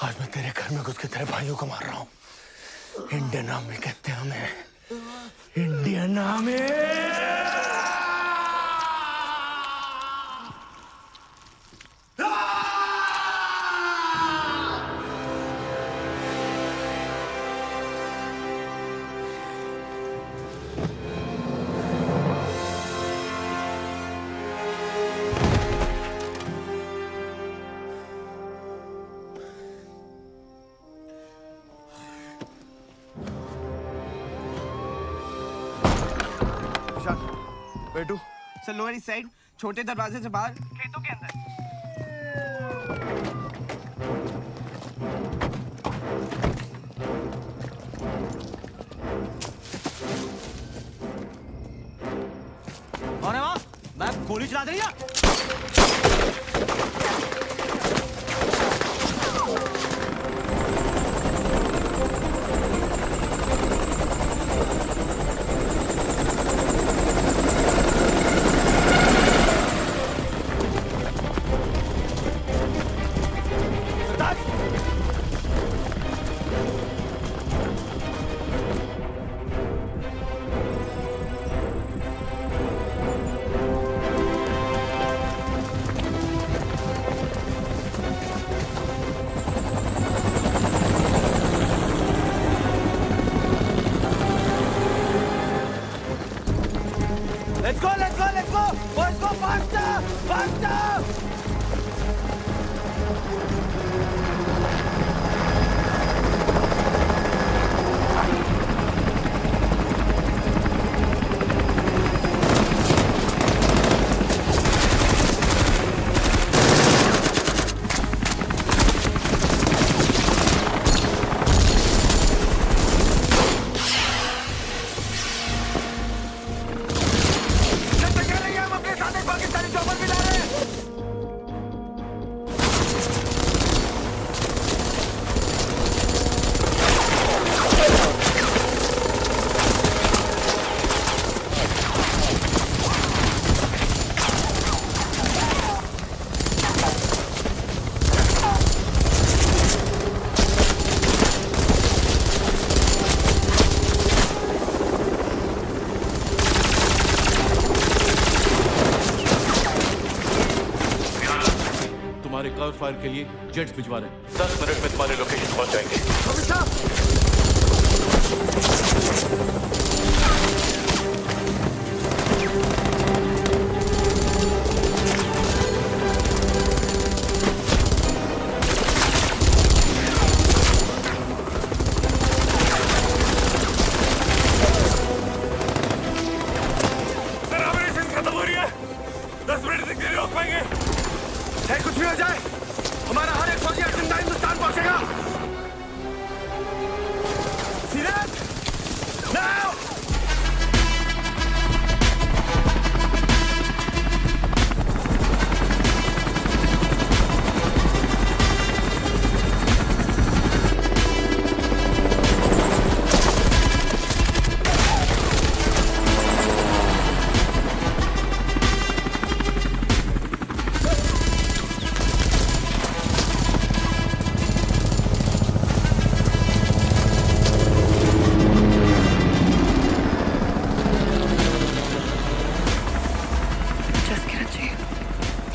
आज मैं तेरे घर में घुस के तेरे भाइयों को मार रहा हूँ। इंडियन आर्मी कहते हैं हमें, इंडियन आर्मी। बेटू सर लोअर ईस्ट साइड, छोटे दरवाजे से बाहर, खेतों के अंदर। कौन है वहाँ? मैं गोली चला दे रही है। Let's go, let's go, let's go! Let's go faster! Faster! तुम्हारे कवर फायर के लिए जेट्स भिजवा रहे हैं। 10 मिनट में तुम्हारे लोकेशन पहुंच जाएंगे। सर ऑपरेशन खत्म हो रही है। 10 मिनट तक नहीं रोक पाएंगे। चाहे कुछ भी हो जाए, हमारा हर एक फौजी जिंदा हिंदुस्तान पहुंचेगा। सीरत, नाउ!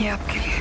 ये आपके लिए।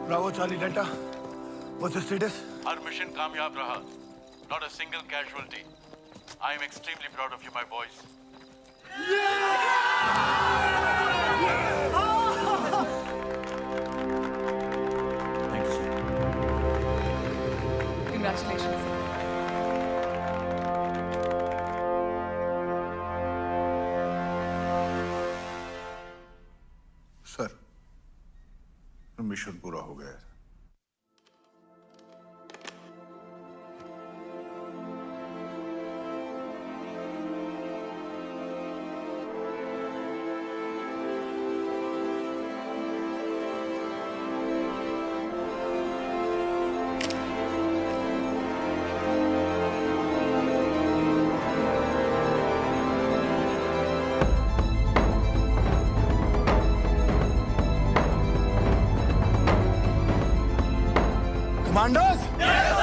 Bravo Charlie Delta. What's the status? Her mission कामयाब रहा. Not a single casualty. I am extremely proud of you, my boys. Thank you, sir. Congratulations. Sir, mission पूरा हो गया है. Commandos! Yes!